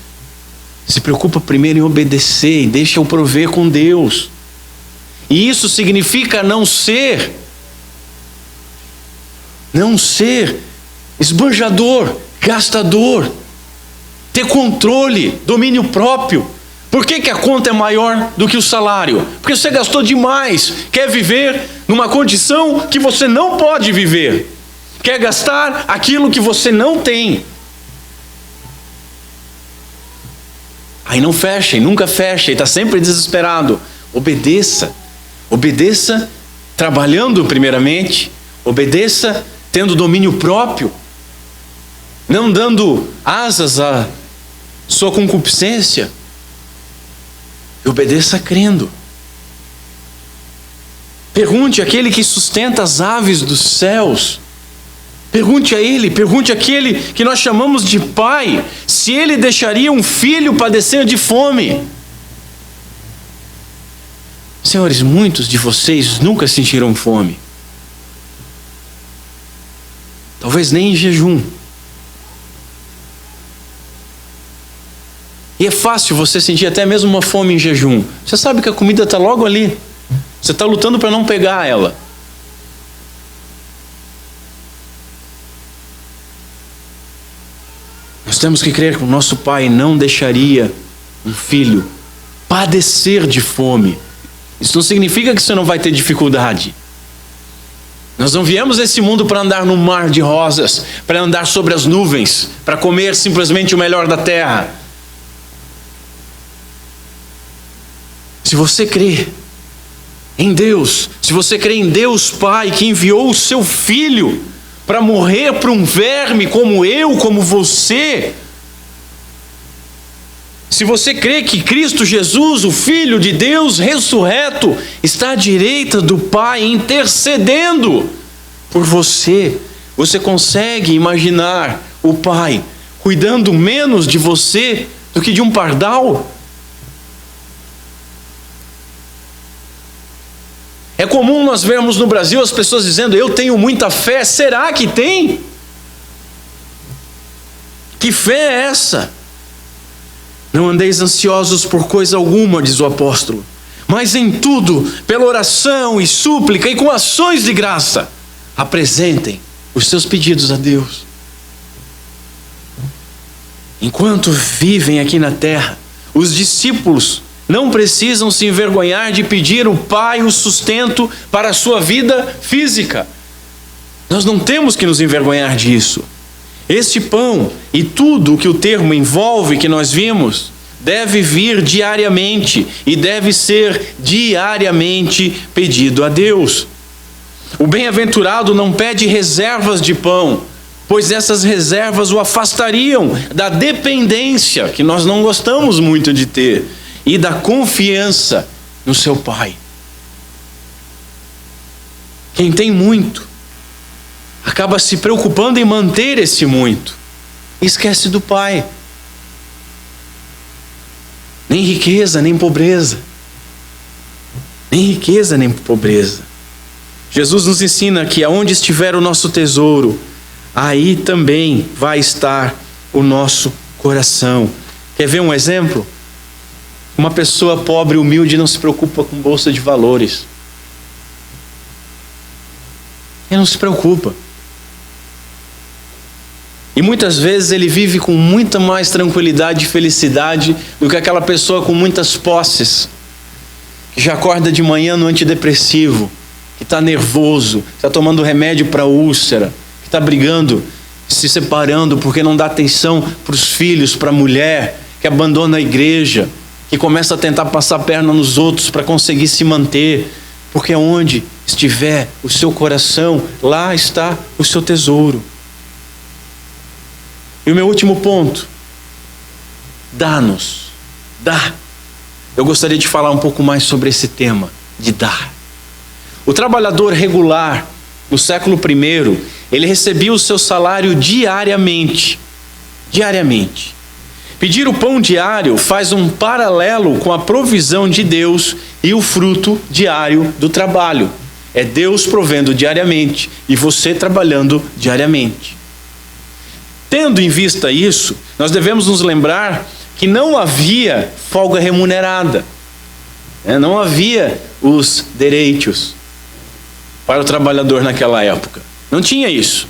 se preocupa primeiro em obedecer e deixa eu prover com Deus. E isso significa não ser esbanjador, gastador, ter controle, domínio próprio. Por que a conta é maior do que o salário? Porque você gastou demais, quer viver numa condição que você não pode viver, quer gastar aquilo que você não tem. Aí não fecha, e nunca fecha, e está sempre desesperado. Obedeça trabalhando primeiramente, obedeça tendo domínio próprio, não dando asas à sua concupiscência, e obedeça crendo. Pergunte àquele que sustenta as aves dos céus, pergunte a Ele, pergunte àquele que nós chamamos de Pai, se Ele deixaria um filho padecer de fome. Senhores, muitos de vocês nunca sentiram fome. Talvez nem em jejum. E é fácil você sentir até mesmo uma fome em jejum. Você sabe que a comida está logo ali. Você está lutando para não pegar ela. Nós temos que crer que o nosso Pai não deixaria um filho padecer de fome. Isso não significa que você não vai ter dificuldade. Nós não viemos nesse mundo para andar no mar de rosas, para andar sobre as nuvens, para comer simplesmente o melhor da terra. Se você crê em Deus, se você crê em Deus Pai, que enviou o seu Filho para morrer por um verme como eu, como você, se você crê que Cristo Jesus, o Filho de Deus ressurreto, está à direita do Pai intercedendo por você, você consegue imaginar o Pai cuidando menos de você do que de um pardal? É comum nós vermos no Brasil as pessoas dizendo: eu tenho muita fé. Será que tem? Que fé é essa? Não andeis ansiosos por coisa alguma, diz o apóstolo, mas em tudo, pela oração e súplica e com ações de graça, apresentem os seus pedidos a Deus. Enquanto vivem aqui na terra, os discípulos não precisam se envergonhar de pedir ao Pai o sustento para a sua vida física. Nós não temos que nos envergonhar disso. Este pão e tudo o que o termo envolve, que nós vimos, deve vir diariamente e deve ser diariamente pedido a Deus. O bem-aventurado não pede reservas de pão, pois essas reservas o afastariam da dependência, que nós não gostamos muito de ter, e da confiança no seu Pai. Quem tem muito acaba se preocupando em manter esse muito e esquece do Pai. Nem riqueza, nem pobreza. Nem riqueza, nem pobreza. Jesus nos ensina que aonde estiver o nosso tesouro, aí também vai estar o nosso coração. Quer ver um exemplo? Uma pessoa pobre, humilde, não se preocupa com bolsa de valores. Ele não se preocupa. E muitas vezes ele vive com muita mais tranquilidade e felicidade do que aquela pessoa com muitas posses, que já acorda de manhã no antidepressivo, que está nervoso, que está tomando remédio para úlcera, que está brigando, se separando porque não dá atenção para os filhos, para a mulher, que abandona a igreja, que começa a tentar passar a perna nos outros para conseguir se manter, porque onde estiver o seu coração, lá está o seu tesouro. E o meu último ponto, dá-nos, dá. Eu gostaria de falar um pouco mais sobre esse tema, de dar. O trabalhador regular, no século I, ele recebia o seu salário diariamente. Diariamente. Pedir o pão diário faz um paralelo com a provisão de Deus e o fruto diário do trabalho. É Deus provendo diariamente e você trabalhando diariamente. Tendo em vista isso, nós devemos nos lembrar que não havia folga remunerada. Não havia os direitos para o trabalhador naquela época. Não tinha isso.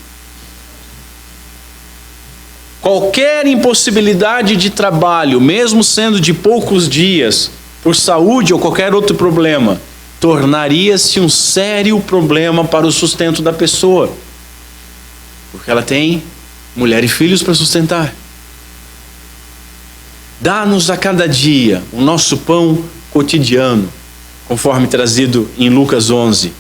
Qualquer impossibilidade de trabalho, mesmo sendo de poucos dias, por saúde ou qualquer outro problema, tornaria-se um sério problema para o sustento da pessoa. Porque ela tem mulher e filhos para sustentar. Dá-nos a cada dia o nosso pão cotidiano, conforme trazido em Lucas 11.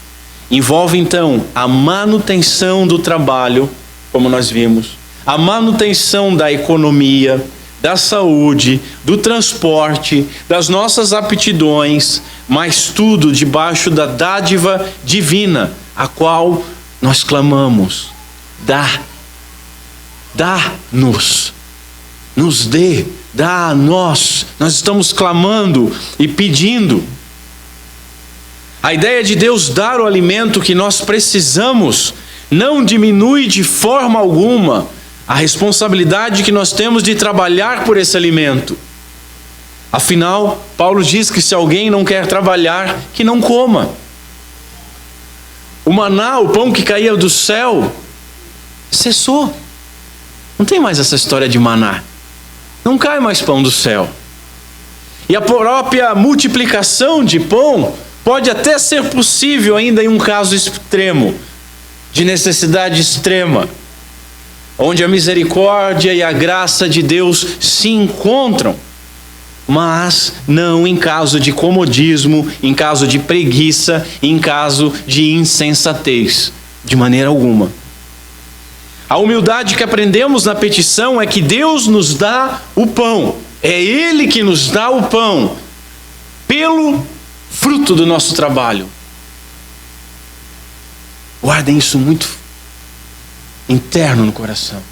Envolve então a manutenção do trabalho, como nós vimos, a manutenção da economia, da saúde, do transporte, das nossas aptidões, mas tudo debaixo da dádiva divina, a qual nós clamamos: dá-nos, nos dê, dá a nós. Nós estamos clamando e pedindo. A ideia de Deus dar o alimento que nós precisamos não diminui de forma alguma a responsabilidade que nós temos de trabalhar por esse alimento. Afinal, Paulo diz que se alguém não quer trabalhar, que não coma. O maná, o pão que caía do céu, cessou. Não tem mais essa história de maná. Não cai mais pão do céu. E a própria multiplicação de pão pode até ser possível ainda em um caso extremo, de necessidade extrema, onde a misericórdia e a graça de Deus se encontram, mas não em caso de comodismo, em caso de preguiça, em caso de insensatez, de maneira alguma. A humildade que aprendemos na petição é que Deus nos dá o pão, é Ele que nos dá o pão, pelo fruto do nosso trabalho. Guardem isso muito interno no coração.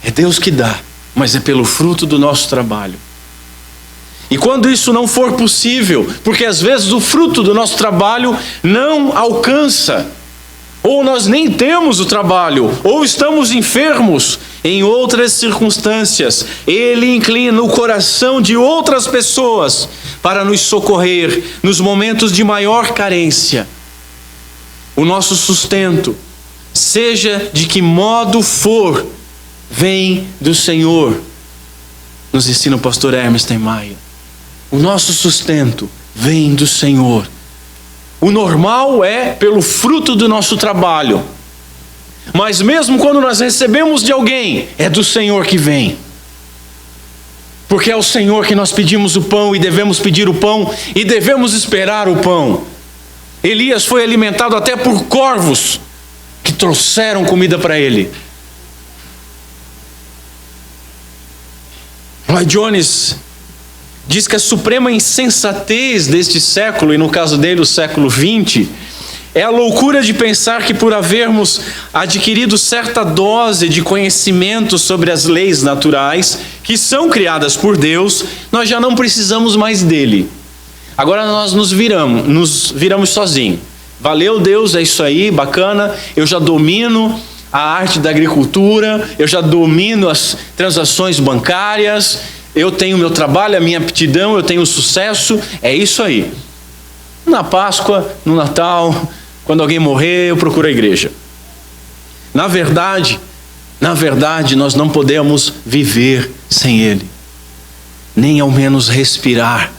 É Deus que dá, mas é pelo fruto do nosso trabalho. E quando isso não for possível, porque às vezes o fruto do nosso trabalho não alcança, ou nós nem temos o trabalho, ou estamos enfermos, em outras circunstâncias, Ele inclina o coração de outras pessoas para nos socorrer nos momentos de maior carência. O nosso sustento, seja de que modo for, vem do Senhor, nos ensina o pastor Hermes Maia. O nosso sustento vem do Senhor. O normal é pelo fruto do nosso trabalho. Mas mesmo quando nós recebemos de alguém, é do Senhor que vem. Porque é o Senhor que nós pedimos o pão e devemos pedir o pão e devemos esperar o pão. Elias foi alimentado até por corvos que trouxeram comida para ele. Lloyd Jones diz que a suprema insensatez deste século, e no caso dele o século XX, É a loucura de pensar que por havermos adquirido certa dose de conhecimento sobre as leis naturais, que são criadas por Deus, nós já não precisamos mais dele. Agora nós nos viramos sozinhos. Valeu Deus, é isso aí, bacana, eu já domino a arte da agricultura, eu já domino as transações bancárias, eu tenho meu trabalho, a minha aptidão, eu tenho sucesso, é isso aí. Na Páscoa, no Natal, quando alguém morrer, eu procuro a igreja. Na verdade, nós não podemos viver sem Ele, nem ao menos respirar.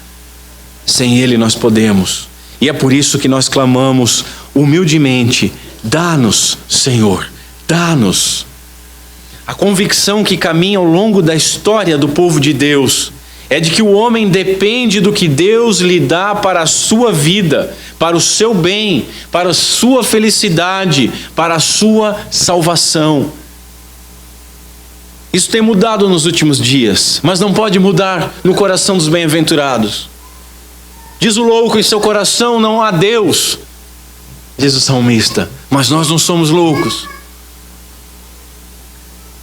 Sem Ele nós podemos. E é por isso que nós clamamos humildemente: dá-nos, Senhor, dá-nos. A convicção que caminha ao longo da história do povo de Deus é de que o homem depende do que Deus lhe dá para a sua vida, para o seu bem, para a sua felicidade, para a sua salvação. Isso tem mudado nos últimos dias, mas não pode mudar no coração dos bem-aventurados. Diz o louco: em seu coração não há Deus. Diz o salmista: mas nós não somos loucos.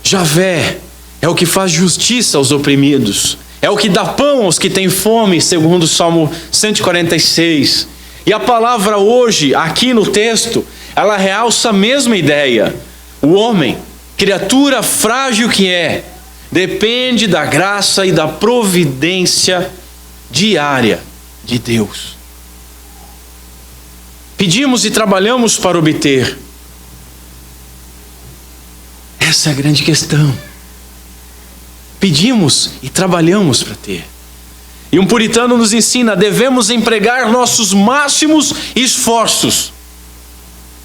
Javé é o que faz justiça aos oprimidos, é o que dá pão aos que têm fome, segundo o Salmo 146. E a palavra hoje, aqui no texto, ela realça a mesma ideia. O homem, criatura frágil que é, depende da graça e da providência diária de Deus. Pedimos e trabalhamos para obter. Essa é a grande questão. Pedimos e trabalhamos para ter. E um puritano nos ensina: devemos empregar nossos máximos esforços.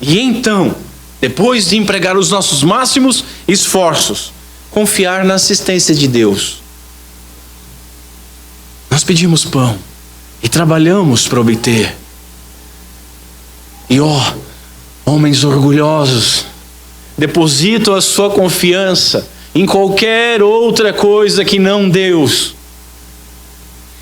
E então, depois de empregar os nossos máximos esforços, confiar na assistência de Deus. Nós pedimos pão e trabalhamos para obter. E homens orgulhosos, depositam a sua confiança em qualquer outra coisa que não Deus.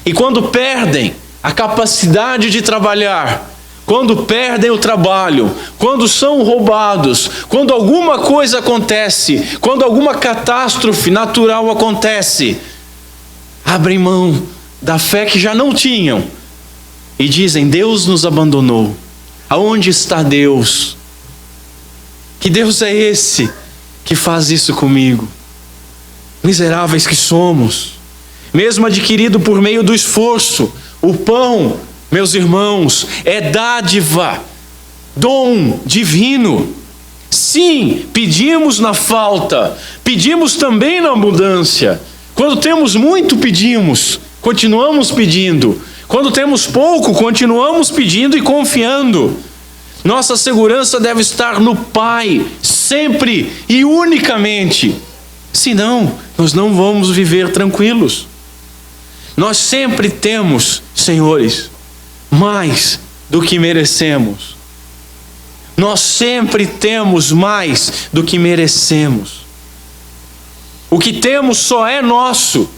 E quando perdem a capacidade de trabalhar, quando perdem o trabalho, quando são roubados, quando alguma coisa acontece, quando alguma catástrofe natural acontece, abrem mão da fé que já não tinham e dizem: Deus nos abandonou. Aonde está Deus? Que Deus é esse que faz isso comigo? Miseráveis que somos, mesmo adquirido por meio do esforço. O pão, meus irmãos, é dádiva, dom divino. Sim, pedimos na falta, pedimos também na abundância. Quando temos muito, pedimos, continuamos pedindo. Quando temos pouco, continuamos pedindo e confiando. Nossa segurança deve estar no Pai, sempre e unicamente. Senão, nós não vamos viver tranquilos. Nós sempre temos, senhores, mais do que merecemos. Nós sempre temos mais do que merecemos. O que temos só é nosso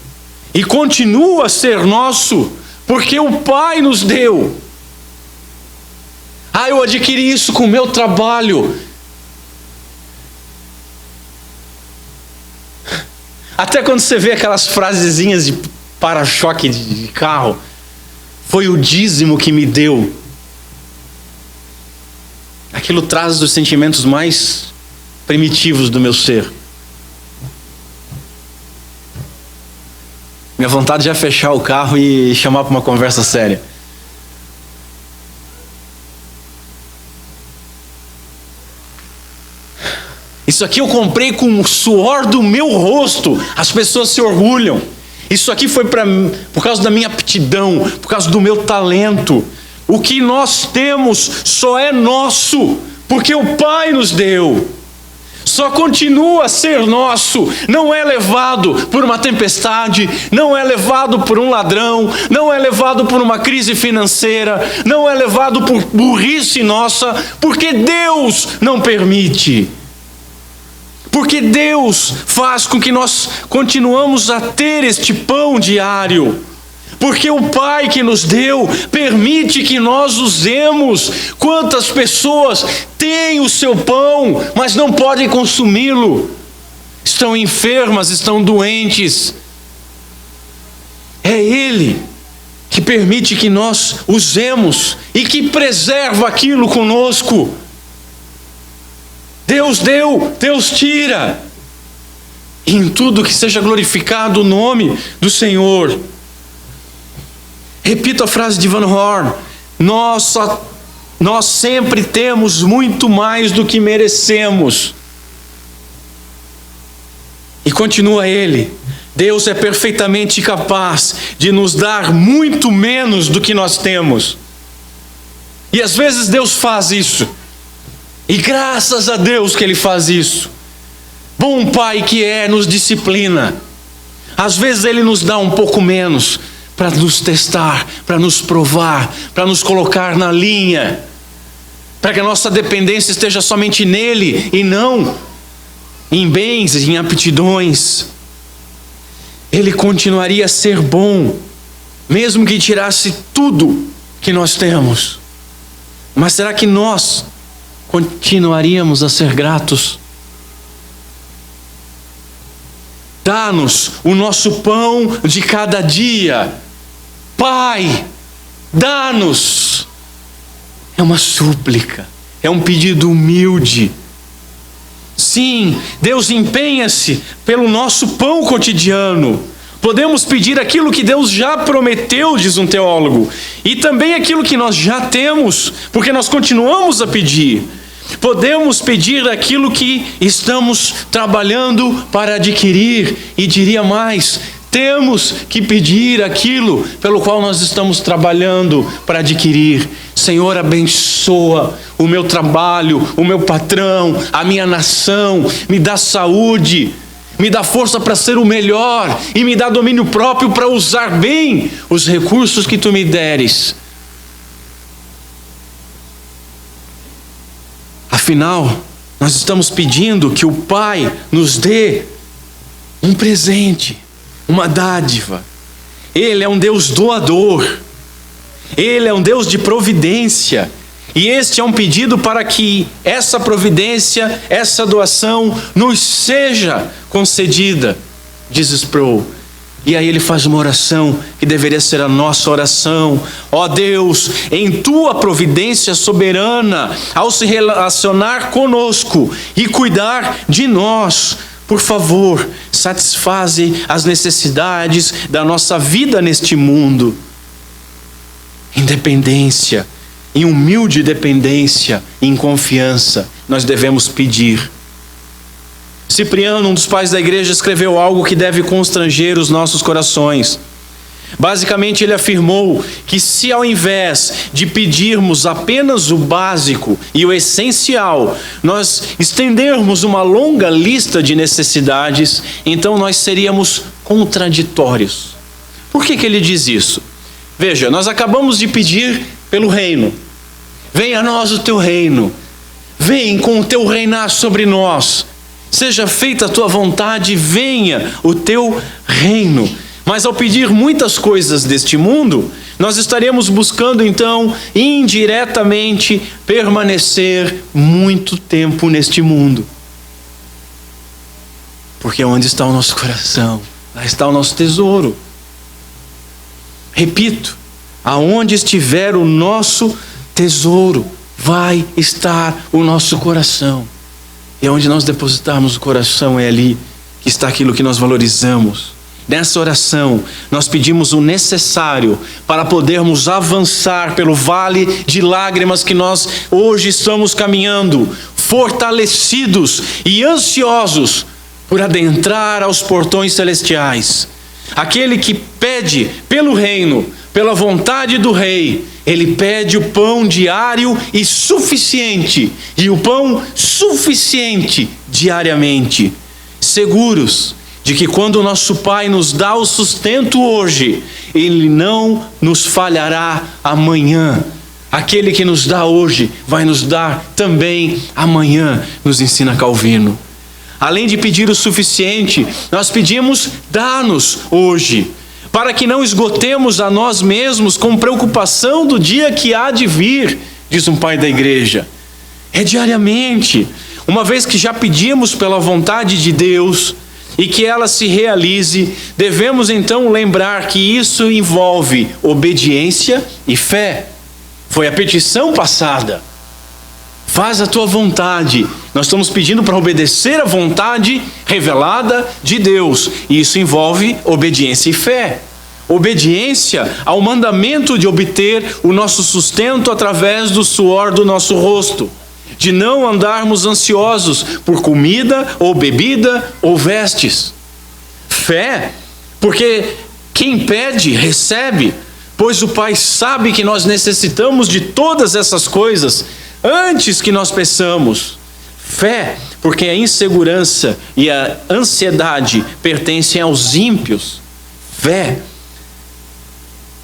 e continua a ser nosso, porque o Pai nos deu. Eu adquiri isso com o meu trabalho. Até quando você vê aquelas frasezinhas de para-choque de carro: foi o dízimo que me deu. Aquilo traz os sentimentos mais primitivos do meu ser. Minha vontade é fechar o carro e chamar para uma conversa séria. Isso aqui eu comprei com o suor do meu rosto. As pessoas se orgulham. Isso aqui foi por causa da minha aptidão, por causa do meu talento. O que nós temos só é nosso, porque o Pai nos deu. Só continua a ser nosso. Não é levado por uma tempestade, não é levado por um ladrão, não é levado por uma crise financeira, não é levado por burrice nossa, porque Deus não permite. Porque Deus faz com que nós continuamos a ter este pão diário. porque o Pai que nos deu permite que nós usemos. Quantas pessoas têm o seu pão, mas não podem consumi-lo? Estão enfermas, estão doentes. É Ele que permite que nós usemos e que preserva aquilo conosco. Deus deu, Deus tira. E em tudo que seja glorificado o nome do Senhor. Repito a frase de Van Horn: nós sempre temos muito mais do que merecemos. E continua ele: Deus é perfeitamente capaz de nos dar muito menos do que nós temos. E às vezes Deus faz isso. E graças a Deus que Ele faz isso. Bom Pai que é, nos disciplina. Às vezes Ele nos dá um pouco menos para nos testar, para nos provar, para nos colocar na linha, para que a nossa dependência esteja somente nele e não em bens, em aptidões. Ele continuaria a ser bom, mesmo que tirasse tudo que nós temos. Mas será que nós continuaríamos a ser gratos? Dá-nos o nosso pão de cada dia. Pai, dá-nos. É uma súplica, é um pedido humilde. Sim, Deus empenha-se pelo nosso pão cotidiano. Podemos pedir aquilo que Deus já prometeu, diz um teólogo, e também aquilo que nós já temos, porque nós continuamos a pedir. Podemos pedir aquilo que estamos trabalhando para adquirir, e diria mais, temos que pedir aquilo pelo qual nós estamos trabalhando para adquirir. Senhor, abençoa o meu trabalho, o meu patrão, a minha nação, me dá saúde, me dá força para ser o melhor e me dá domínio próprio para usar bem os recursos que tu me deres. Afinal, nós estamos pedindo que o Pai nos dê um presente, uma dádiva. Ele é um Deus doador. Ele é um Deus de providência. E este é um pedido para que essa providência, essa doação nos seja concedida, diz Sproul. E aí ele faz uma oração que deveria ser a nossa oração. Ó Deus, em tua providência soberana, ao se relacionar conosco e cuidar de nós, por favor, satisfaze as necessidades da nossa vida neste mundo. Em dependência, em humilde dependência, em confiança, nós devemos pedir. Cipriano, um dos pais da igreja, escreveu algo que deve constranger os nossos corações. Basicamente, ele afirmou que se ao invés de pedirmos apenas o básico e o essencial, nós estendermos uma longa lista de necessidades, então nós seríamos contraditórios. Por que ele diz isso? Veja, nós acabamos de pedir pelo reino. Venha a nós o teu reino. Vem com o teu reinar sobre nós. Seja feita a tua vontade, venha o teu reino. Mas ao pedir muitas coisas deste mundo, nós estaremos buscando então, indiretamente, permanecer muito tempo neste mundo. Porque onde está o nosso coração, lá está o nosso tesouro. Repito, aonde estiver o nosso tesouro, vai estar o nosso coração. E onde nós depositarmos o coração, é ali que está aquilo que nós valorizamos. Nessa oração, nós pedimos o necessário para podermos avançar pelo vale de lágrimas que nós hoje estamos caminhando, fortalecidos e ansiosos por adentrar aos portões celestiais. Aquele que pede pelo reino, pela vontade do Rei, ele pede o pão diário e suficiente, e o pão suficiente diariamente, seguros de que quando o nosso Pai nos dá o sustento hoje, Ele não nos falhará amanhã. Aquele que nos dá hoje, vai nos dar também amanhã, nos ensina Calvino. Além de pedir o suficiente, nós pedimos, dá-nos hoje. para que não esgotemos a nós mesmos com preocupação do dia que há de vir, diz um pai da igreja. É diariamente, uma vez que já pedimos pela vontade de Deus e que ela se realize, devemos então lembrar que isso envolve obediência e fé. Foi a petição passada. Faz a tua vontade. Nós estamos pedindo para obedecer a vontade revelada de Deus. E isso envolve obediência e fé. Obediência ao mandamento de obter o nosso sustento através do suor do nosso rosto. De não andarmos ansiosos por comida ou bebida ou vestes. Fé, porque quem pede, recebe, pois o Pai sabe que nós necessitamos de todas essas coisas antes que nós peçamos. Fé, porque a insegurança e a ansiedade pertencem aos ímpios. Fé,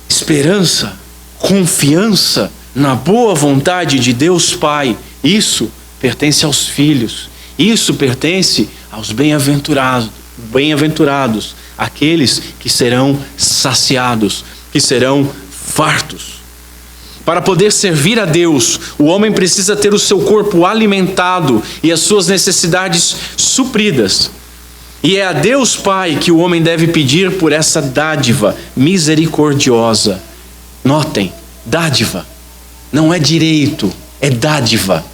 esperança, confiança na boa vontade de Deus Pai. Isso pertence aos filhos. Isso pertence aos bem-aventurados, aqueles que serão saciados, que serão fartos. Para poder servir a Deus, o homem precisa ter o seu corpo alimentado e as suas necessidades supridas. E é a Deus Pai que o homem deve pedir por essa dádiva misericordiosa. Notem, dádiva. Não é direito, é dádiva.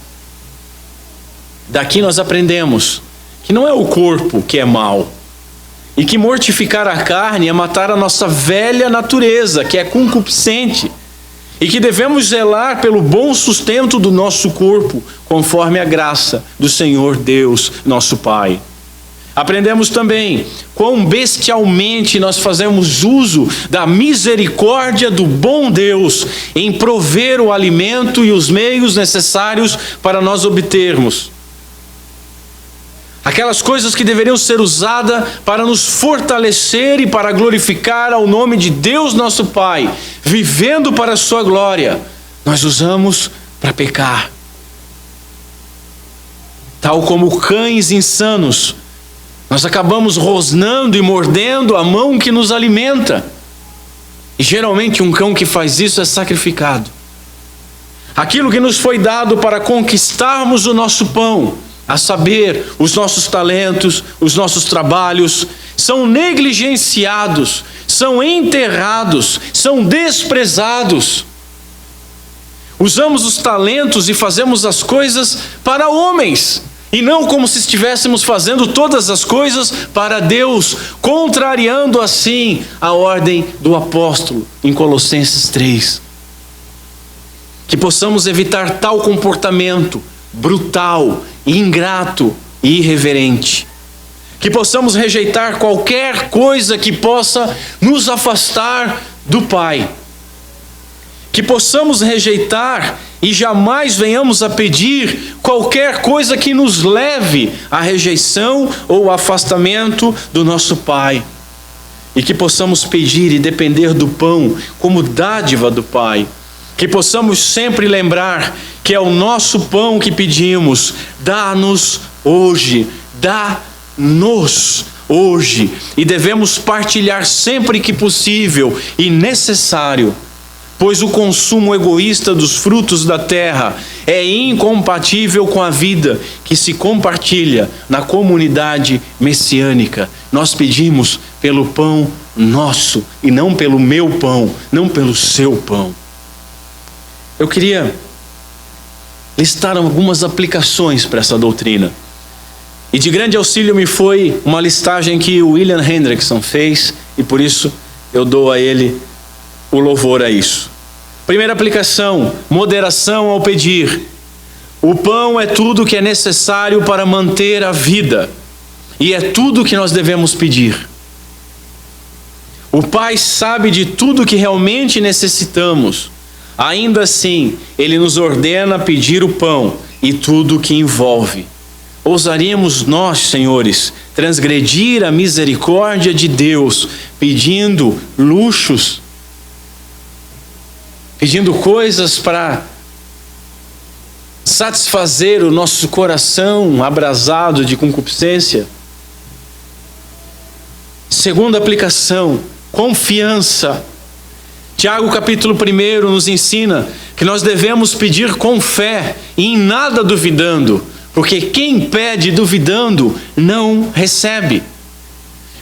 Daqui nós aprendemos que não é o corpo que é mau, e que mortificar a carne é matar a nossa velha natureza, que é concupiscente, e que devemos zelar pelo bom sustento do nosso corpo, conforme a graça do Senhor Deus, nosso Pai. Aprendemos também quão bestialmente nós fazemos uso da misericórdia do bom Deus em prover o alimento e os meios necessários para nós obtermos aquelas coisas que deveriam ser usadas para nos fortalecer e para glorificar ao nome de Deus nosso Pai, vivendo para a sua glória. Nós usamos para pecar. Tal como cães insanos, nós acabamos rosnando e mordendo a mão que nos alimenta. E geralmente um cão que faz isso é sacrificado. Aquilo que nos foi dado para conquistarmos o nosso pão, a saber, os nossos talentos, os nossos trabalhos, são negligenciados, são enterrados, são desprezados. Usamos os talentos e fazemos as coisas para homens, e não como se estivéssemos fazendo todas as coisas para Deus, contrariando assim a ordem do apóstolo em Colossenses 3. Que possamos evitar tal comportamento brutal, ingrato e irreverente. Que possamos rejeitar qualquer coisa que possa nos afastar do Pai. Que possamos rejeitar e jamais venhamos a pedir qualquer coisa que nos leve à rejeição ou afastamento do nosso Pai. E que possamos pedir e depender do pão como dádiva do Pai. Que possamos sempre lembrar que é o nosso pão que pedimos. Dá-nos hoje, dá-nos hoje. E devemos partilhar sempre que possível e necessário, pois o consumo egoísta dos frutos da terra é incompatível com a vida que se compartilha na comunidade messiânica. Nós pedimos pelo pão nosso e não pelo meu pão, não pelo seu pão. Eu queria listar algumas aplicações para essa doutrina. E de grande auxílio me foi uma listagem que o William Hendrickson fez, e por isso eu dou a ele o louvor a isso. Primeira aplicação: moderação ao pedir. O pão é tudo que é necessário para manter a vida, e é tudo que nós devemos pedir. O Pai sabe de tudo que realmente necessitamos. Ainda assim, Ele nos ordena pedir o pão e tudo o que envolve. Ousaríamos nós, senhores, transgredir a misericórdia de Deus, pedindo luxos, pedindo coisas para satisfazer o nosso coração abrasado de concupiscência? Segunda aplicação: confiança. Tiago capítulo 1 nos ensina que nós devemos pedir com fé e em nada duvidando, porque quem pede duvidando não recebe.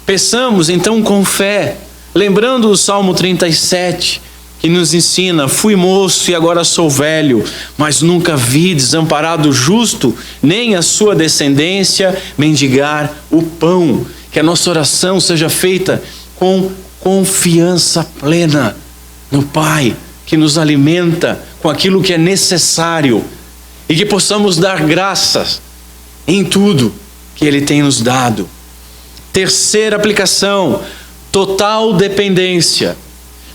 Peçamos então com fé, lembrando o Salmo 37, que nos ensina: fui moço e agora sou velho, mas nunca vi desamparado justo, nem a sua descendência mendigar o pão. Que a nossa oração seja feita com confiança plena no Pai, que nos alimenta com aquilo que é necessário, e que possamos dar graças em tudo que Ele tem nos dado. Terceira aplicação: total dependência.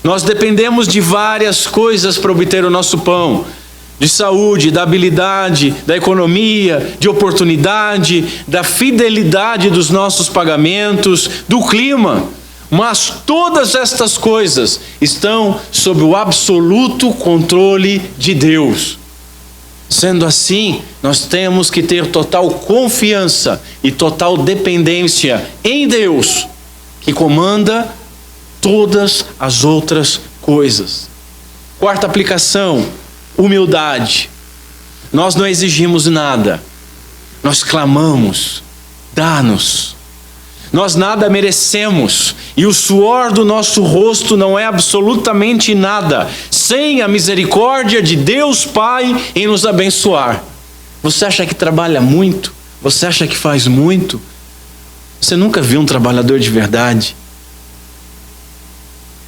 Nós dependemos de várias coisas para obter o nosso pão: de saúde, da habilidade, da economia, de oportunidade, da fidelidade dos nossos pagamentos, do clima. Mas todas estas coisas estão sob o absoluto controle de Deus. Sendo assim, nós temos que ter total confiança e total dependência em Deus, que comanda todas as outras coisas. Quarta aplicação: humildade. Nós não exigimos nada, nós clamamos: dá-nos. Nós nada merecemos, e o suor do nosso rosto não é absolutamente nada sem a misericórdia de Deus Pai em nos abençoar. Você acha que trabalha muito? Você acha que faz muito? Você nunca viu um trabalhador de verdade?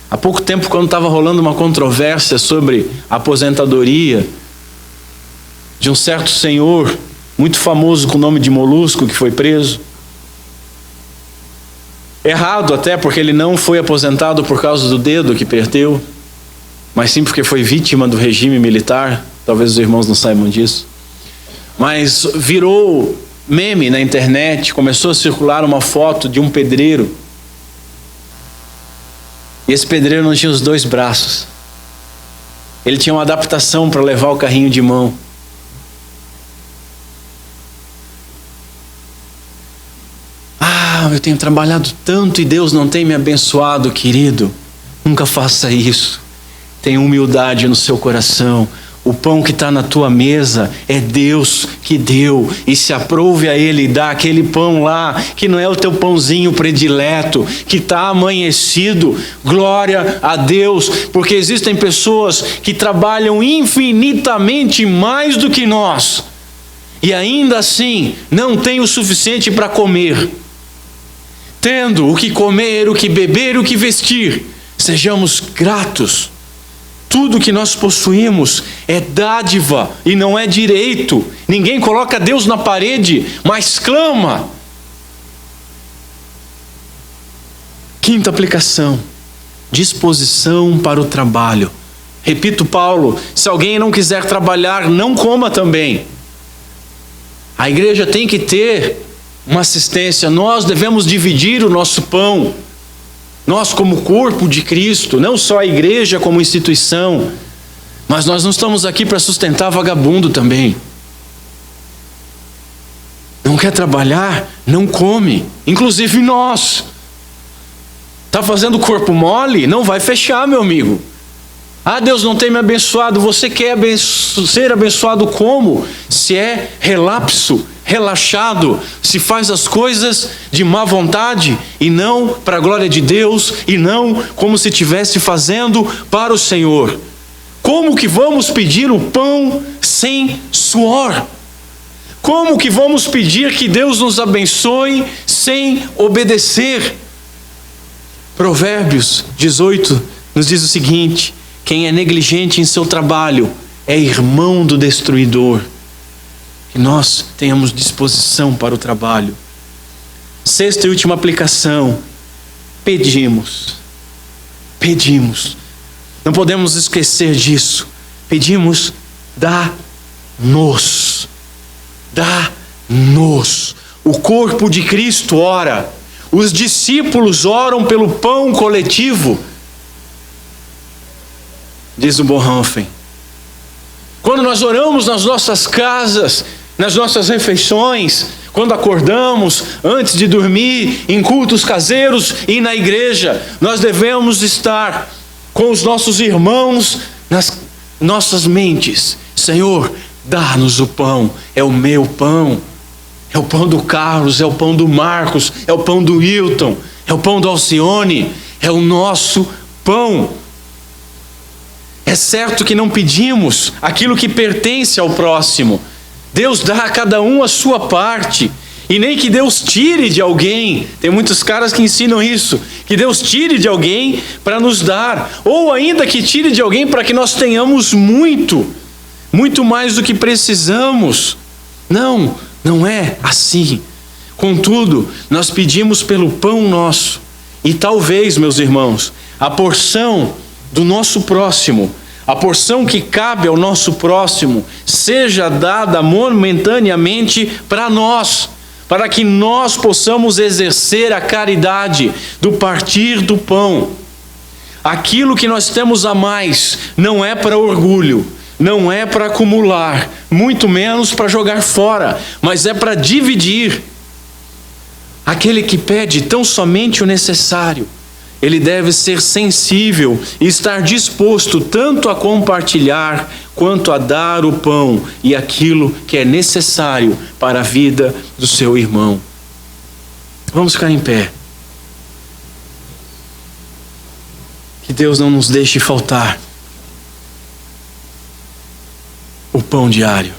Há pouco tempo, quando estava rolando uma controvérsia sobre a aposentadoria de um certo senhor muito famoso com o nome de Molusco, que foi preso. Errado até, porque ele não foi aposentado por causa do dedo que perdeu, mas sim porque foi vítima do regime militar. Talvez os irmãos não saibam disso. Mas virou meme na internet, começou a circular uma foto de um pedreiro. E esse pedreiro não tinha os 2 braços. Ele tinha uma adaptação para levar o carrinho de mão. Eu tenho trabalhado tanto e Deus não tem me abençoado, querido. Nunca faça isso. Tenha humildade no seu coração. O pão que está na tua mesa é Deus que deu, e se aprove a Ele dar aquele pão lá, que não é o teu pãozinho predileto, que está amanhecido. Glória a Deus, porque existem pessoas que trabalham infinitamente mais do que nós, e ainda assim não tem o suficiente para comer. Tendo o que comer, o que beber, o que vestir, sejamos gratos. Tudo que nós possuímos é dádiva e não é direito. Ninguém coloca Deus na parede, mas clama. Quinta aplicação: disposição para o trabalho. Repito Paulo: se alguém não quiser trabalhar, não coma também. A igreja tem que ter uma assistência. Nós devemos dividir o nosso pão. Nós, como corpo de Cristo, não só a igreja como instituição, mas nós não estamos aqui para sustentar vagabundo também. Não quer trabalhar? Não come. Inclusive nós. Está fazendo corpo mole? Não vai fechar, meu amigo. Ah, Deus não tem me abençoado. Você quer ser abençoado como? Se é relapso, relaxado, se faz as coisas de má vontade e não para a glória de Deus, e não como se estivesse fazendo para o Senhor. Como que vamos pedir o pão sem suor? Como que vamos pedir que Deus nos abençoe sem obedecer? Provérbios 18 nos diz o seguinte: quem é negligente em seu trabalho é irmão do destruidor. Que nós tenhamos disposição para o trabalho. Sexta e última aplicação: pedimos. Pedimos. Não podemos esquecer disso. Pedimos, dá-nos. Dá-nos. O corpo de Cristo ora. Os discípulos oram pelo pão coletivo. Diz o Bonhoeffer: quando nós oramos nas nossas casas, nas nossas refeições, quando acordamos, antes de dormir, em cultos caseiros e na igreja. Nós devemos estar com os nossos irmãos nas nossas mentes. Senhor, dá-nos o pão, é o meu pão, é o pão do Carlos, é o pão do Marcos, é o pão do Hilton, é o pão do Alcione, é o nosso pão. É certo que não pedimos aquilo que pertence ao próximo. Deus dá a cada um a sua parte. E nem que Deus tire de alguém. Tem muitos caras que ensinam isso, que Deus tire de alguém para nos dar, ou ainda que tire de alguém para que nós tenhamos muito mais do que precisamos. Não, não é assim. Contudo, nós pedimos pelo pão nosso. E talvez, meus irmãos, a porção do nosso próximo, a porção que cabe ao nosso próximo, seja dada momentaneamente para nós, para que nós possamos exercer a caridade do partir do pão. Aquilo que nós temos a mais não é para orgulho, não é para acumular, muito menos para jogar fora, mas é para dividir. Aquele que pede tão somente o necessário, ele deve ser sensível e estar disposto tanto a compartilhar quanto a dar o pão e aquilo que é necessário para a vida do seu irmão. Vamos ficar em pé. Que Deus não nos deixe faltar o pão diário.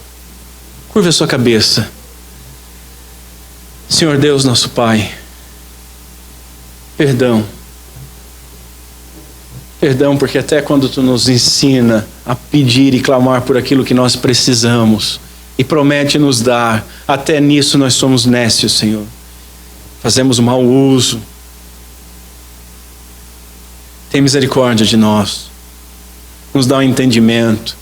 Curva a sua cabeça. Senhor Deus, nosso Pai, perdão. Perdão, porque até quando Tu nos ensina a pedir e clamar por aquilo que nós precisamos e promete nos dar, até nisso nós somos nécios, Senhor. Fazemos mau uso. Tem misericórdia de nós. Nos dá um entendimento.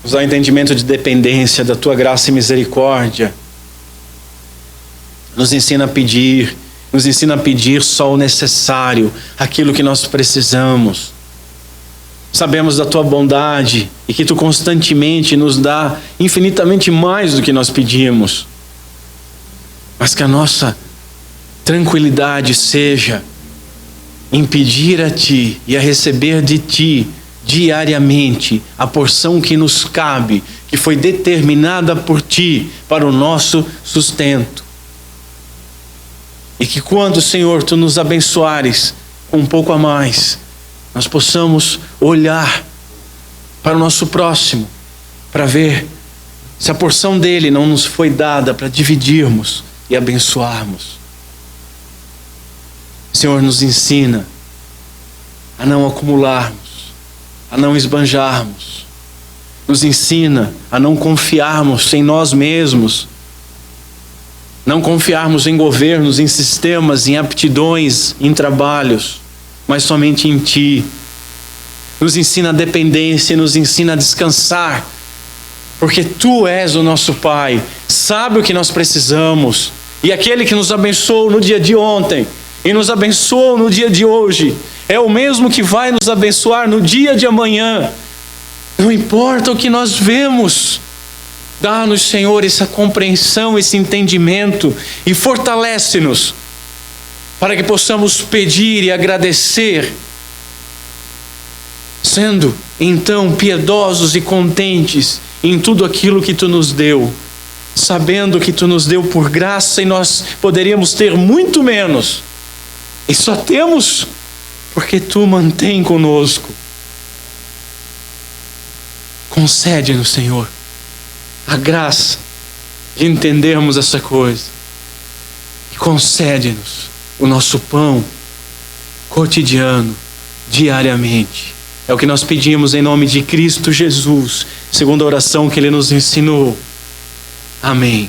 Nos dá um entendimento de dependência da Tua graça e misericórdia. Nos ensina a pedir. Nos ensina a pedir só o necessário, aquilo que nós precisamos. Sabemos da Tua bondade e que Tu constantemente nos dá infinitamente mais do que nós pedimos. Mas que a nossa tranquilidade seja em pedir a Ti e a receber de Ti diariamente a porção que nos cabe, que foi determinada por Ti para o nosso sustento. E que quando, Senhor, Tu nos abençoares com um pouco a mais, nós possamos olhar para o nosso próximo, para ver se a porção dele não nos foi dada para dividirmos e abençoarmos. Senhor, nos ensina a não acumularmos, a não esbanjarmos. Nos ensina a não confiarmos em nós mesmos, não confiarmos em governos, em sistemas, em aptidões, em trabalhos, mas somente em Ti. Nos ensina a dependência, nos ensina a descansar, porque Tu és o nosso Pai, sabe o que nós precisamos, e aquele que nos abençoou no dia de ontem, e nos abençoou no dia de hoje, é o mesmo que vai nos abençoar no dia de amanhã. Não importa o que nós vemos, dá-nos, Senhor, essa compreensão, esse entendimento e fortalece-nos para que possamos pedir e agradecer, sendo então piedosos e contentes em tudo aquilo que Tu nos deu, sabendo que Tu nos deu por graça e nós poderíamos ter muito menos, e só temos porque Tu mantém conosco. Concede-nos, Senhor, a graça de entendermos essa coisa. E concede-nos o nosso pão cotidiano, diariamente. É o que nós pedimos em nome de Cristo Jesus, segundo a oração que Ele nos ensinou. Amém.